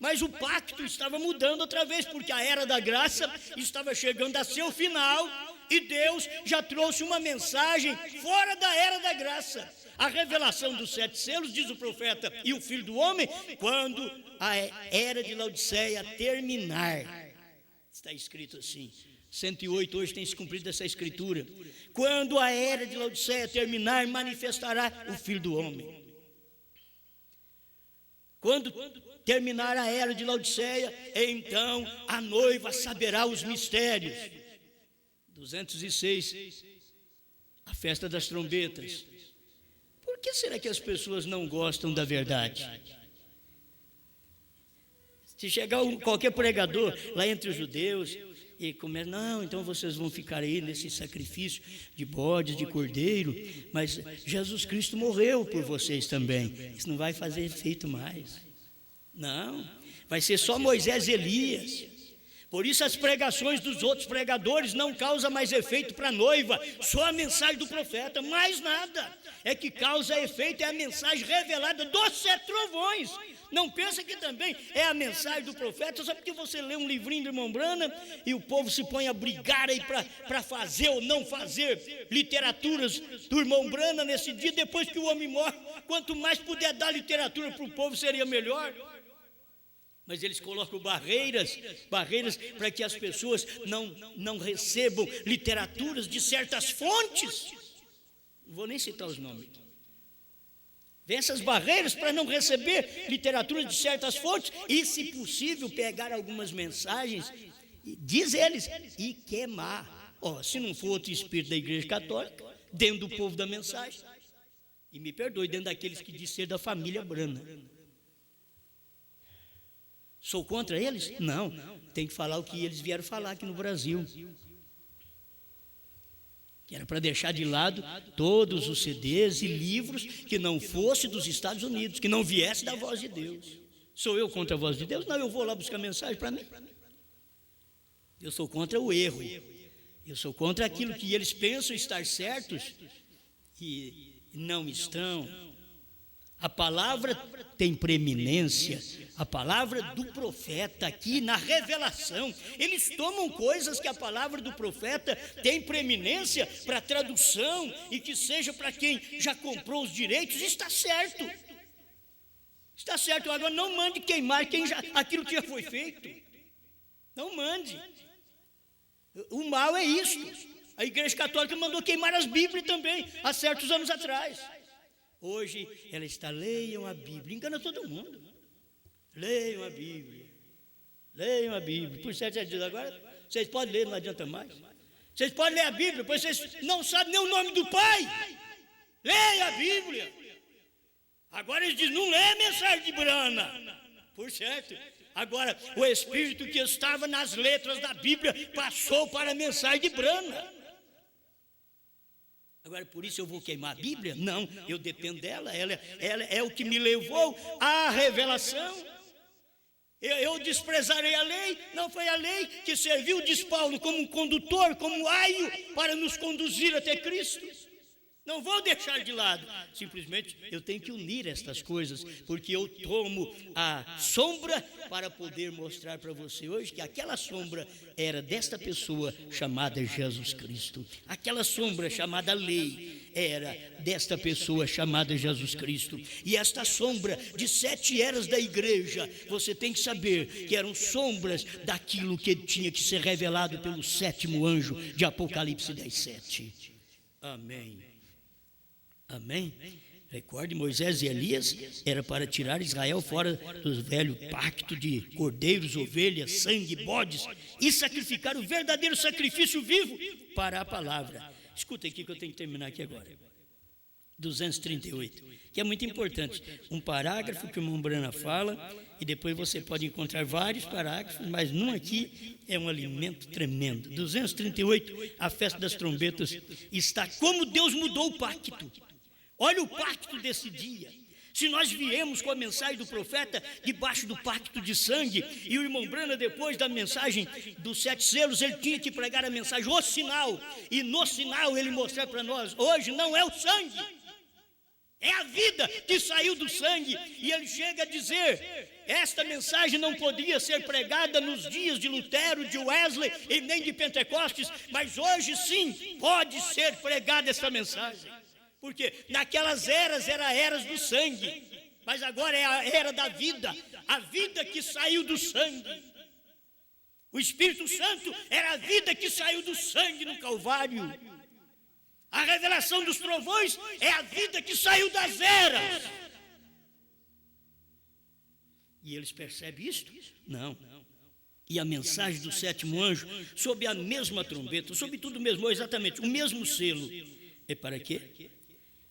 Mas o pacto estava mudando outra vez, porque a era da graça estava chegando a seu final e Deus já trouxe uma mensagem fora da era da graça. A revelação dos 7 selos, diz o profeta e o Filho do Homem, quando a era de Laodiceia terminar. Está escrito assim. 108 hoje tem se cumprido essa escritura. Quando a era de Laodiceia terminar, manifestará o Filho do Homem. Quando terminar a era de Laodiceia, então a noiva saberá os mistérios. 206, a festa das trombetas. Por que será que as pessoas não gostam da verdade? Se chegar qualquer pregador lá entre os judeus e começa, não, então vocês vão ficar aí nesse sacrifício de bodes, de cordeiro, mas Jesus Cristo morreu por vocês também. Isso não vai fazer efeito mais. Não, vai ser só Moisés e Elias. Por isso as pregações dos outros pregadores não causam mais efeito para a noiva, só a mensagem do profeta, mais nada. É que causa efeito, é a mensagem revelada dos 7 trovões. Não pensa que também é a mensagem do profeta, só porque você lê um livrinho do irmão Branham e o povo se põe a brigar aí para fazer ou não fazer literaturas do irmão Branham nesse dia, depois que o homem morre. Quanto mais puder dar literatura para o povo, seria melhor. Mas eles colocam barreiras para que as pessoas não recebam literaturas de certas fontes. Não vou nem citar os nomes. Vem essas barreiras para não receber literatura de certas fontes e, se possível, pegar algumas mensagens, diz eles, e queimar. Se não for outro espírito da Igreja Católica, dentro do povo da mensagem, e me perdoe, dentro daqueles que diz ser da família Branham. Sou contra eles? Não, tem que falar o que eles vieram falar aqui no Brasil. Que era para deixar de lado todos os CDs e livros que não fossem dos Estados Unidos, que não viesse da voz de Deus. Sou eu contra a voz de Deus? Não, eu vou lá buscar mensagem para mim. Eu sou contra o erro. Eu sou contra aquilo que eles pensam estar certos e não estão. A palavra tem preeminência, a palavra do profeta aqui na revelação. Eles tomam coisas que a palavra do profeta tem preeminência para tradução e que seja para quem já comprou os direitos. Está certo. Está certo. Agora não mande queimar aquilo que já foi feito. Não mande. O mal é isso. A Igreja Católica mandou queimar as Bíblias também, há certos anos atrás. Hoje ela está, leiam a Bíblia, engana todo mundo. Leiam a Bíblia, leiam a Bíblia. Por 7 dias agora, vocês podem ler, não adianta mais. Vocês podem ler a Bíblia, pois vocês não sabem nem o nome do Pai. Leiam a Bíblia. Agora eles dizem, não lê a mensagem de Branham. Por certo. Agora, o Espírito que estava nas letras da Bíblia passou para a mensagem de Branham. Agora, por isso eu vou queimar a Bíblia? Não, eu dependo dela, ela é o que me levou à revelação. Eu desprezarei a lei? Não foi a lei que serviu, diz Paulo, como um condutor, como um aio para nos conduzir até Cristo. Não vou deixar de lado, simplesmente eu tenho que unir estas coisas, porque eu tomo a sombra para poder mostrar para você hoje que aquela sombra era desta pessoa chamada Jesus Cristo. Aquela sombra chamada lei era desta pessoa chamada Jesus Cristo. E esta sombra de 7 eras da igreja, você tem que saber que eram sombras daquilo que tinha que ser revelado pelo 7º anjo de Apocalipse 10:7. Amém. Amém? Recorde, Moisés e Elias era para tirar Israel fora do velho pacto de cordeiros, ovelhas, sangue, bodes e sacrificar o verdadeiro sacrifício vivo para a palavra. Escuta aqui que eu tenho que terminar aqui agora. 238, que é muito importante. Um parágrafo que o irmão Brana fala, e depois você pode encontrar vários parágrafos, mas num aqui é um alimento tremendo. 238, a festa das trombetas, está como Deus mudou o pacto. Olha o pacto desse dia. Se nós viemos com a mensagem do profeta debaixo do pacto de sangue, e o irmão Brana, depois da mensagem dos 7 selos, ele tinha que pregar a mensagem, o sinal, e no sinal ele mostrar para nós, hoje não é o sangue, é a vida que saiu do sangue. E ele chega a dizer, esta mensagem não podia ser pregada nos dias de Lutero, de Wesley e nem de Pentecostes, mas hoje sim pode ser pregada esta mensagem. Porque naquelas eras eram eras do sangue, mas agora é a era da vida, a vida que saiu do sangue. O Espírito Santo era a vida que saiu do sangue no Calvário. A revelação dos trovões é a vida que saiu das eras. E eles percebem isto? Não. E a mensagem do 7º anjo, sob a mesma trombeta, sob tudo mesmo, exatamente, o mesmo selo. É para quê?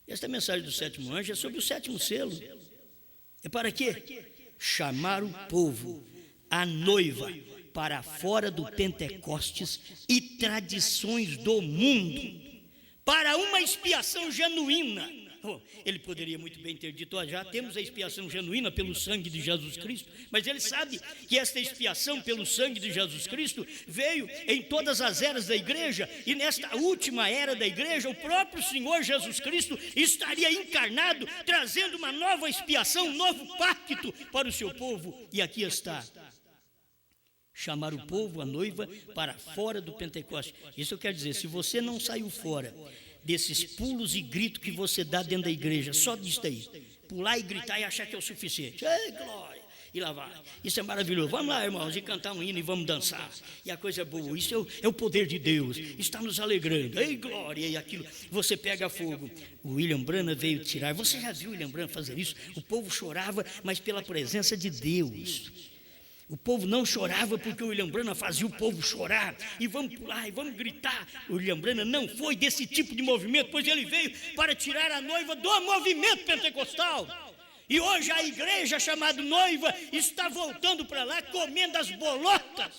Esta mensagem do 7º anjo é sobre o 7º selo. É para quê? Chamar o povo, a noiva, para fora do Pentecostes e tradições do mundo, para uma expiação genuína. Ele poderia muito bem ter dito, já temos a expiação genuína pelo sangue de Jesus Cristo, mas ele sabe que esta expiação pelo sangue de Jesus Cristo veio em todas as eras da igreja, e nesta última era da igreja, o próprio Senhor Jesus Cristo estaria encarnado, trazendo uma nova expiação, um novo pacto para o seu povo. E aqui está: chamar o povo, a noiva, para fora do Pentecostes. Isso quer dizer, se você não saiu fora desses pulos e gritos que você dá dentro da igreja, só disso aí, pular e gritar e achar que é o suficiente, ei, glória, e lá vai, isso é maravilhoso, vamos lá, irmãos, e cantar um hino e vamos dançar, e a coisa é boa, isso é o poder de Deus, está nos alegrando, ei, glória, e aquilo, você pega fogo. O William Branham veio tirar, você já viu o William Branham fazer isso? O povo chorava, mas pela presença de Deus. O povo não chorava porque o William Branham fazia o povo chorar, e vamos pular, e vamos gritar. O William Branham não foi desse tipo de movimento, pois ele veio para tirar a noiva do movimento pentecostal. E hoje a igreja chamada noiva está voltando para lá, comendo as bolotas,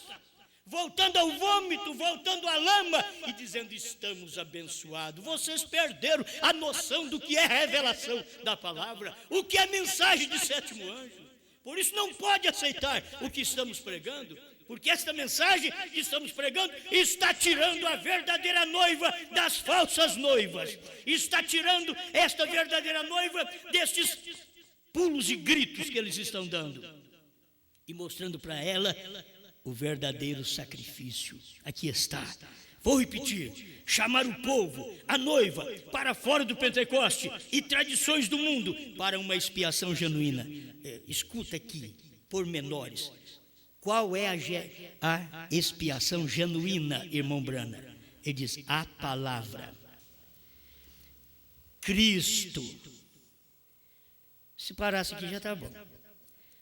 voltando ao vômito, voltando à lama, e dizendo, estamos abençoados. Vocês perderam a noção do que é revelação da palavra, o que é mensagem de 7º anjo. Por isso não pode aceitar o que estamos pregando, porque esta mensagem que estamos pregando está tirando a verdadeira noiva das falsas noivas, está tirando esta verdadeira noiva destes pulos e gritos que eles estão dando, e mostrando para ela o verdadeiro sacrifício. Aqui está. Vou repetir: chamar o povo, a noiva, para fora do Pentecoste e tradições do mundo, para uma expiação genuína. Escuta aqui, pormenores. Qual é a expiação genuína, irmão Brana? Ele diz, a palavra. Cristo. Se parasse aqui já está bom.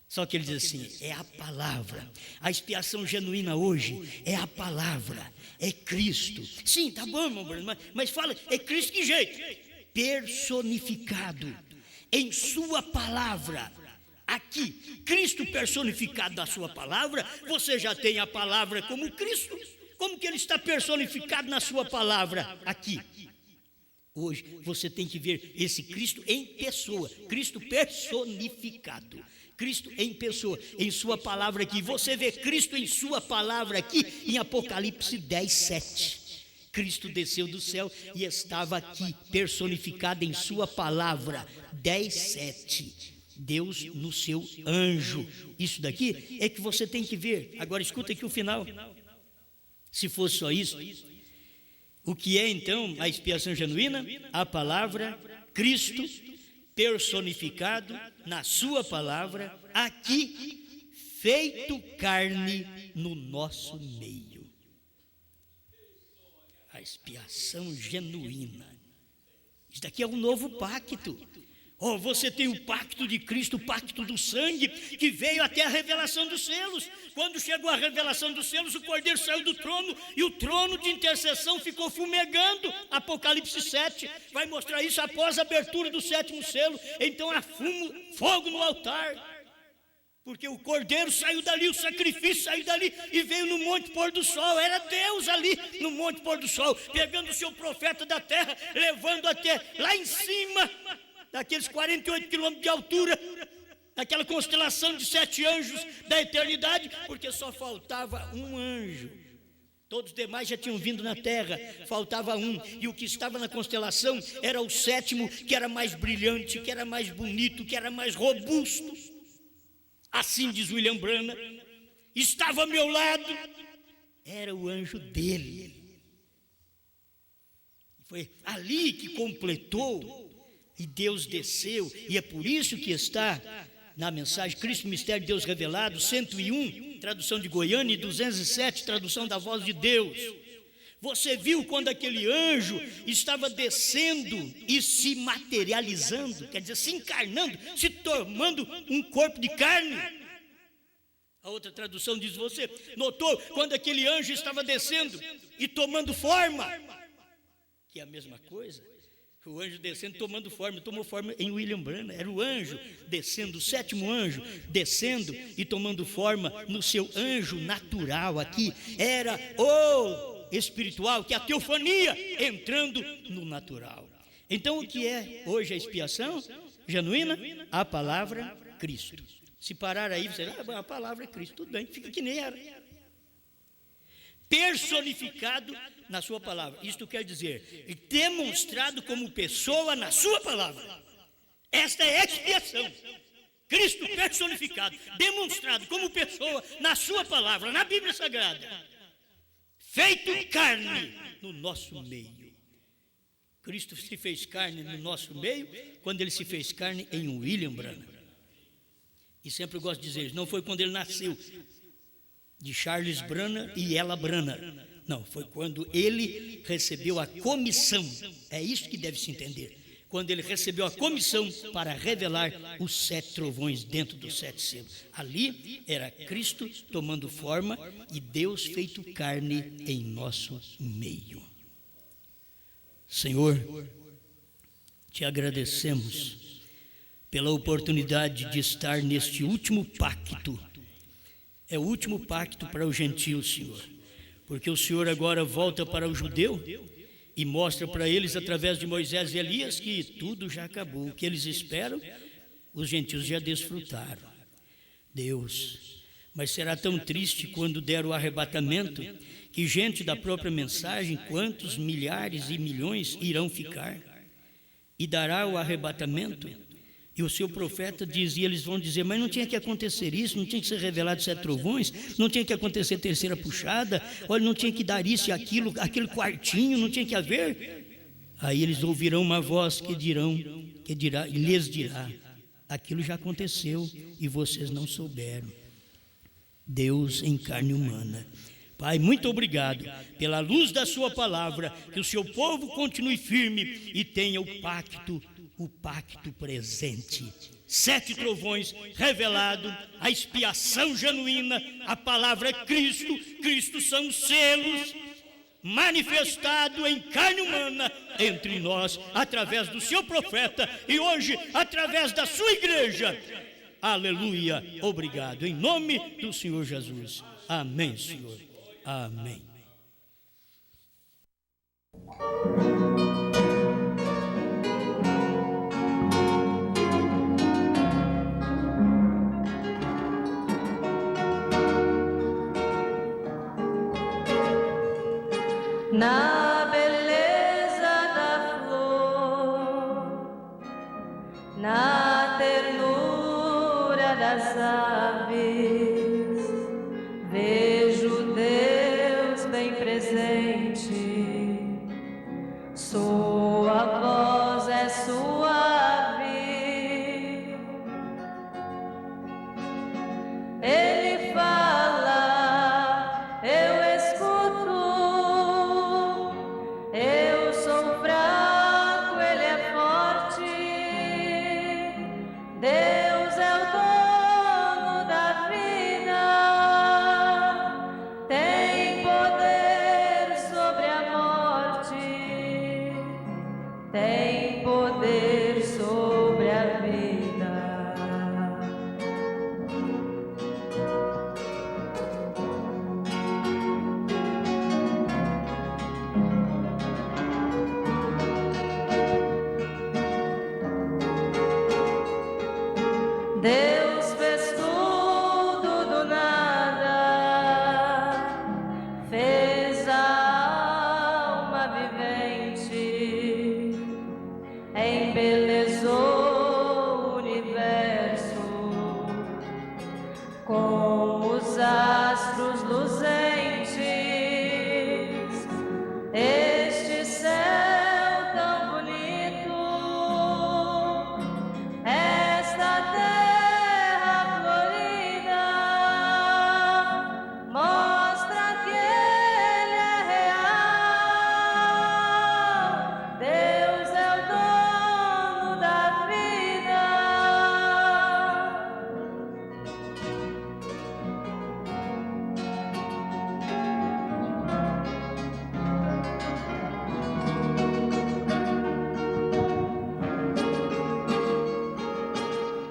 Só que ele diz assim, é a palavra. A expiação genuína hoje é a palavra, é Cristo. Sim, tá bom, irmão Bruno, mas fala, é Cristo que jeito? Personificado em sua palavra. Aqui, Cristo personificado na sua palavra, você já tem a palavra como Cristo. Como que ele está personificado na sua palavra aqui? Hoje você tem que ver esse Cristo em pessoa, Cristo personificado. Cristo em pessoa, em sua palavra aqui. Você vê Cristo em sua palavra aqui em Apocalipse 10, 7. Cristo desceu do céu e estava aqui, personificado em sua palavra. 10, 7. Deus no seu anjo. Isso daqui é que você tem que ver. Agora escuta aqui o final. Se fosse só isso, o que é então a expiação genuína? A palavra, Cristo personificado na sua palavra, aqui, feito carne no nosso meio. A expiação genuína. Isso daqui é um novo pacto. Oh, você tem o pacto de Cristo, o pacto do sangue, que veio até a revelação dos selos. Quando chegou a revelação dos selos, o Cordeiro saiu do trono e o trono de intercessão ficou fumegando. Apocalipse 7 vai mostrar isso após a abertura do 7º selo. Então há fogo no altar, porque o Cordeiro saiu dali, o sacrifício saiu dali e veio no Monte Pôr do Sol. Era Deus ali no Monte Pôr do Sol, pegando o seu profeta da terra, levando até lá em cima, daqueles 48 quilômetros de altura, daquela constelação de 7 anjos da eternidade, porque só faltava um anjo. Todos os demais já tinham vindo na terra, faltava um, e o que estava na constelação era o 7º, que era mais brilhante, que era mais bonito, que era mais robusto. Assim diz William Branham, estava ao meu lado, era o anjo dele. Foi ali que completou. E Deus desceu, e é por isso que está na mensagem Cristo, Mistério de Deus Revelado, 101, tradução de Goiânia, e 207, tradução da Voz de Deus. Você viu quando aquele anjo estava descendo e se materializando, quer dizer, se encarnando, se tornando um corpo de carne. A outra tradução diz, você notou quando aquele anjo estava descendo e tomando forma, que é a mesma coisa. O anjo descendo, tomando forma, tomou forma em William Branham. Era o anjo descendo, o 7º anjo descendo e tomando forma no seu anjo natural aqui. Era o espiritual, que é a teofania, entrando no natural. Então, o que é hoje a expiação genuína? A palavra Cristo. Se parar aí, você a palavra é Cristo. Tudo bem, fica que nem era. Personificado na sua palavra. Isto quer dizer, demonstrado como pessoa na sua palavra. Esta é a expiação. Cristo personificado, demonstrado como pessoa na sua palavra, na Bíblia Sagrada. Feito carne no nosso meio. Cristo se fez carne no nosso meio quando ele se fez carne em William Branham. E sempre eu gosto de dizer, não foi quando ele nasceu, de Charles Branham e Ella Branham. Não, foi quando ele recebeu a comissão. É isso que deve se entender. Quando ele recebeu a comissão para revelar os 7 trovões dentro dos 7 selos. Ali era Cristo tomando forma e Deus feito carne em nosso meio. Senhor, te agradecemos pela oportunidade de estar neste último pacto. É o último pacto para o gentio, Senhor, porque o Senhor agora volta para o judeu e mostra para eles, através de Moisés e Elias, que tudo já acabou. O que eles esperam, os gentios já desfrutaram. Deus, mas será tão triste quando der o arrebatamento, que gente da própria mensagem, quantos milhares e milhões irão ficar? E dará o arrebatamento. E o seu profeta diz, e eles vão dizer, mas não tinha que acontecer isso, não tinha que ser revelado 7 trovões, não tinha que acontecer terceira puxada, olha, não tinha que dar isso e aquilo, aquele quartinho, não tinha que haver. Aí eles ouvirão uma voz que lhes dirá, aquilo já aconteceu e vocês não souberam. Deus em carne humana. Pai, muito obrigado pela luz da sua palavra, que o seu povo continue firme e tenha o pacto presente. 7 trovões revelado, a expiação genuína, a palavra é Cristo. Cristo são os selos, manifestado em carne humana entre nós, através do seu profeta e hoje através da sua igreja. Aleluia, obrigado, em nome do Senhor Jesus. Amém, Senhor. Amém. Na beleza da flor, na ternura das aves, vejo Deus bem presente. Sua voz é suave, Ele fala, eu escuto. Eu sou fraco, Ele é forte. tem poder sobre a vida. Deus fez tudo do nada, fez a alma vivente, embelezou o universo com os astros luzentes. Este céu tão bonito, esta terra florida, mostra que Ele é real. Deus é o dono da vida.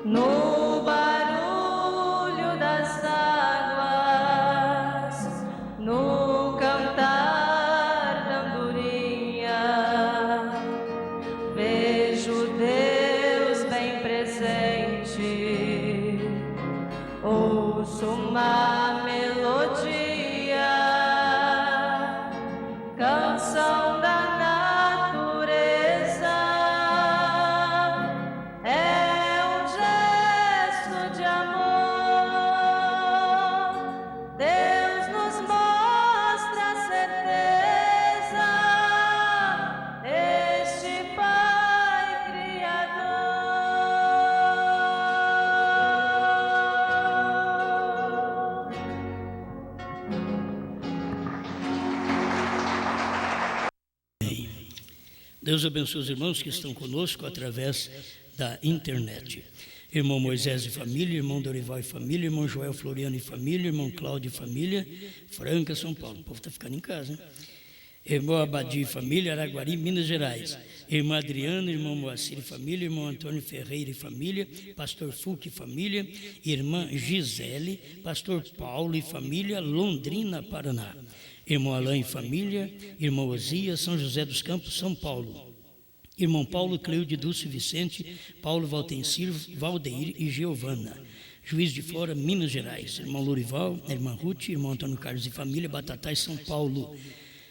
No barulho das águas, no cantar da andorinha, vejo Deus bem presente, ouço uma melodia, canção da natureza. É um gesto de amor, Deus nos mostra a certeza, este Pai Criador. Deus abençoe os irmãos que estão conosco através da internet. Irmão Moisés e família, irmão Dorival e família, irmão Joel Floriano e família, irmão Cláudio e família, Franca, São Paulo. O povo está ficando em casa, hein? Irmão Abadi e família, Araguari, Minas Gerais. Irmã Adriana, irmão Moacir e família, irmão Antônio Ferreira e família, pastor Fulk e família, irmã Gisele, pastor Paulo e família, Londrina, Paraná. Irmão Alain e família, irmão Osias, São José dos Campos, São Paulo. Irmão Paulo, Cleude, Dulce Vicente, Paulo Valtencir, Valdeir e Giovana. Juiz de Fora, Minas Gerais. Irmão Lurival, irmã Ruth, irmão Antônio Carlos e família, Batatais, São Paulo.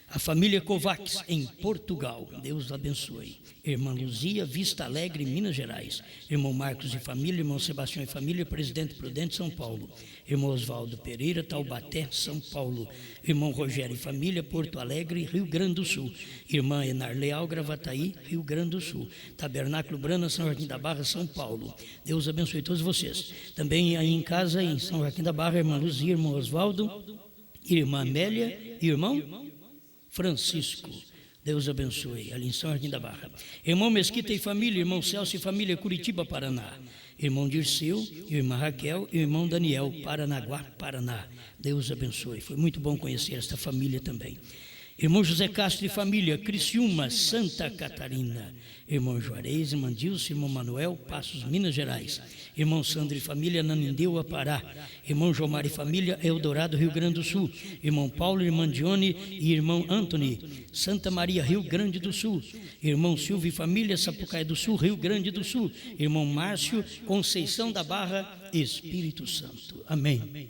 A família Kovacs, em Portugal. Deus abençoe. Irmã Luzia, Vista Alegre, Minas Gerais. Irmão Marcos e família, irmão Sebastião e família, Presidente Prudente, São Paulo. Irmão Oswaldo Pereira, Taubaté, São Paulo. Irmão Rogério e família, Porto Alegre, Rio Grande do Sul. Irmã Enar Leal, Gravataí, Rio Grande do Sul. Tabernáculo Brana, São Joaquim da Barra, São Paulo. Deus abençoe todos vocês. Também aí em casa, em São Joaquim da Barra, irmã Luzia, irmão Oswaldo, irmã Amélia e irmão Francisco. Deus abençoe, ali em São Joaquim da Barra. Irmão Mesquita e família, irmão Celso e família, Curitiba, Paraná. Irmão Dirceu, irmã Raquel e irmão Daniel, Paranaguá, Paraná. Deus abençoe. Foi muito bom conhecer esta família também. Irmão José Castro e família, Criciúma, Santa Catarina. Irmão Juarez, irmã Dilce, irmão Manuel, Passos, Minas Gerais. Irmão Sandro e família, Nanindeua, Pará. Irmão Jomar e família, Eldorado, Rio Grande do Sul. Irmão Paulo, irmã Dione e irmão Anthony, Santa Maria, Rio Grande do Sul. Irmão Silvio e família, Sapucaí do Sul, Rio Grande do Sul. Irmão Márcio, Conceição da Barra, Espírito Santo. Amém.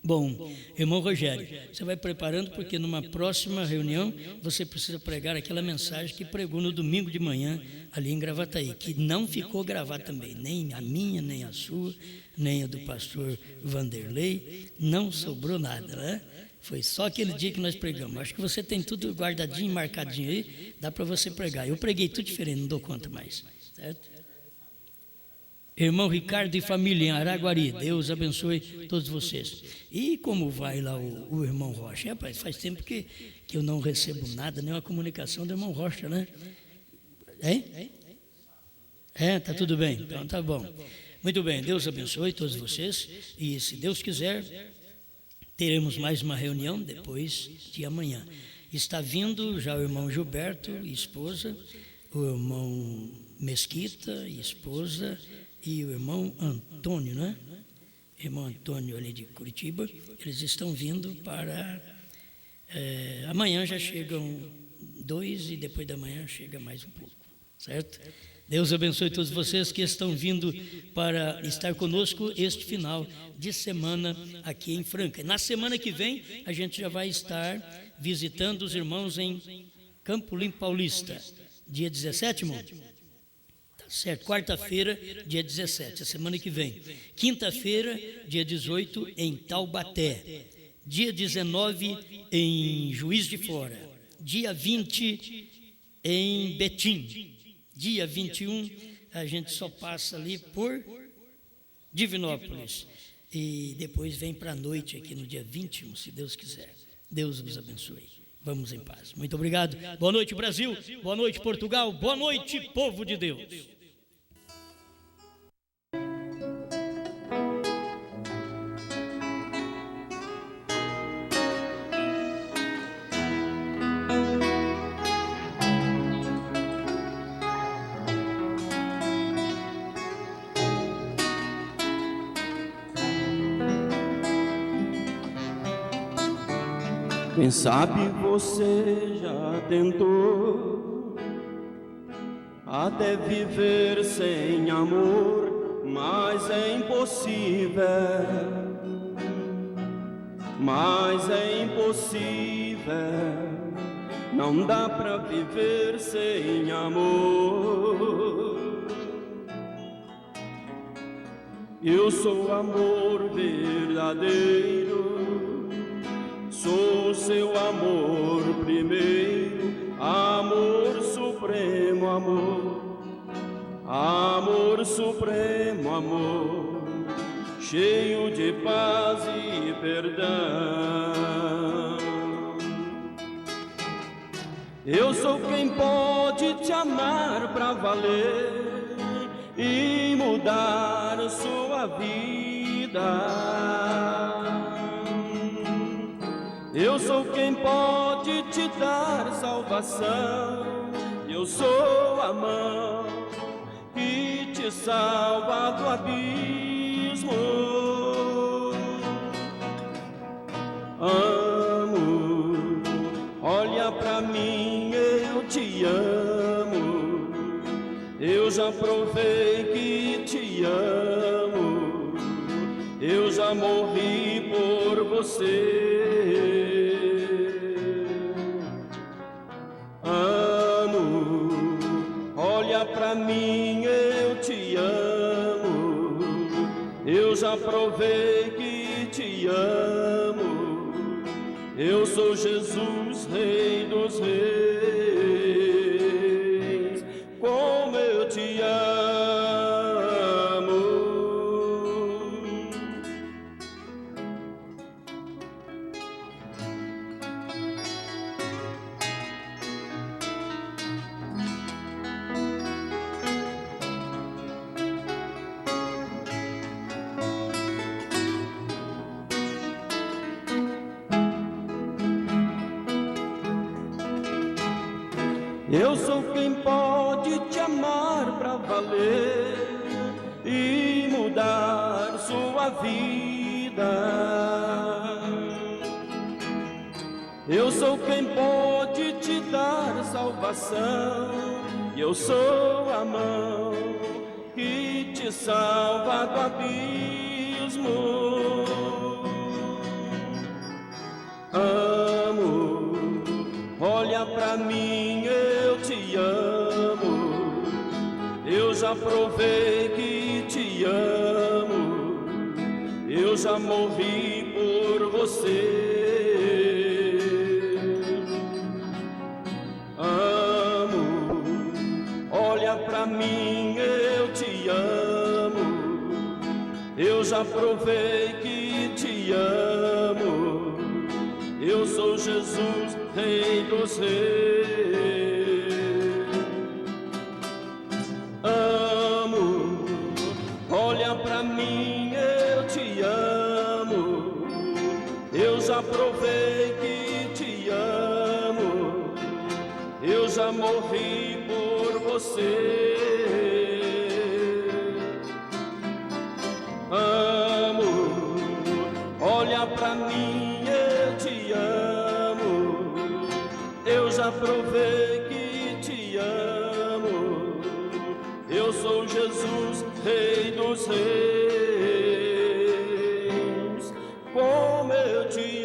Bom, irmão Rogério, você vai preparando porque numa próxima reunião você precisa pregar aquela mensagem que pregou no domingo de manhã ali em Gravataí, que não ficou gravada também, nem a minha, nem a sua, nem a do pastor Vanderlei, não sobrou nada, né? Foi só aquele dia que nós pregamos. Acho que você tem tudo guardadinho, marcadinho aí, dá para você pregar. Eu preguei tudo diferente, não dou conta mais, certo? Irmão Ricardo e família em Araguari, Deus abençoe todos vocês. E como vai lá o irmão Rocha? Rapaz, faz tempo que eu não recebo nada, nenhuma comunicação do irmão Rocha, né? Tá tudo bem? Então tá bom. Muito bem, Deus abençoe todos vocês. E se Deus quiser, teremos mais uma reunião depois de amanhã. Está vindo já o irmão Gilberto e esposa, o irmão Mesquita e esposa, e o irmão Antônio, né? Irmão Antônio ali de Curitiba, eles estão vindo para... amanhã já chegam 2 e depois da manhã chega mais um pouco, certo? Deus abençoe todos vocês que estão vindo para estar conosco este final de semana aqui em Franca. Na semana que vem, a gente já vai estar visitando os irmãos em Campo Limpo Paulista, dia 17, irmão? Tá certo, quarta-feira, dia 17, a semana que vem. Quinta-feira, dia 18, em Taubaté. Dia 19, em Juiz de Fora. Dia 20, em Betim. Dia 21, a gente só passa ali por Divinópolis. E depois vem para a noite aqui no dia 21, se Deus quiser. Deus vos abençoe. Vamos em paz. Muito obrigado. Boa noite, Brasil. Boa noite, Portugal. Boa noite, povo de Deus. Quem sabe você já tentou até viver sem amor, mas é impossível, não dá pra viver sem amor. Eu sou amor verdadeiro, sou seu amor primeiro, amor supremo, amor supremo, amor, cheio de paz e perdão. Eu sou quem pode te amar pra valer e mudar sua vida. Eu sou quem pode te dar salvação. Eu sou a mão que te salva do abismo. Amo, olha pra mim, eu te amo. Eu já provei que te amo. Eu já morri por você. Olha pra mim, eu te amo. Eu já provei que te amo. Eu sou Jesus, Rei dos Reis. Como eu te amo. Eu sou quem pode te amar pra valer e mudar sua vida. Eu sou quem pode te dar salvação. Eu sou a mão que te salva do abismo. Amo, olha pra mim, eu te amo. Eu já provei que te amo. Eu já morri por você. Amo, olha pra mim, eu te amo. Eu já provei que te amo. Eu sou Jesus, Rei dos Reis. Amo, olha pra mim, eu te amo. Eu já provei que te amo. Eu já morri por você. Amo, olha pra mim, eu te amo. Eu já provei que te amo. Eu sou Jesus, Rei dos Reis. Como eu te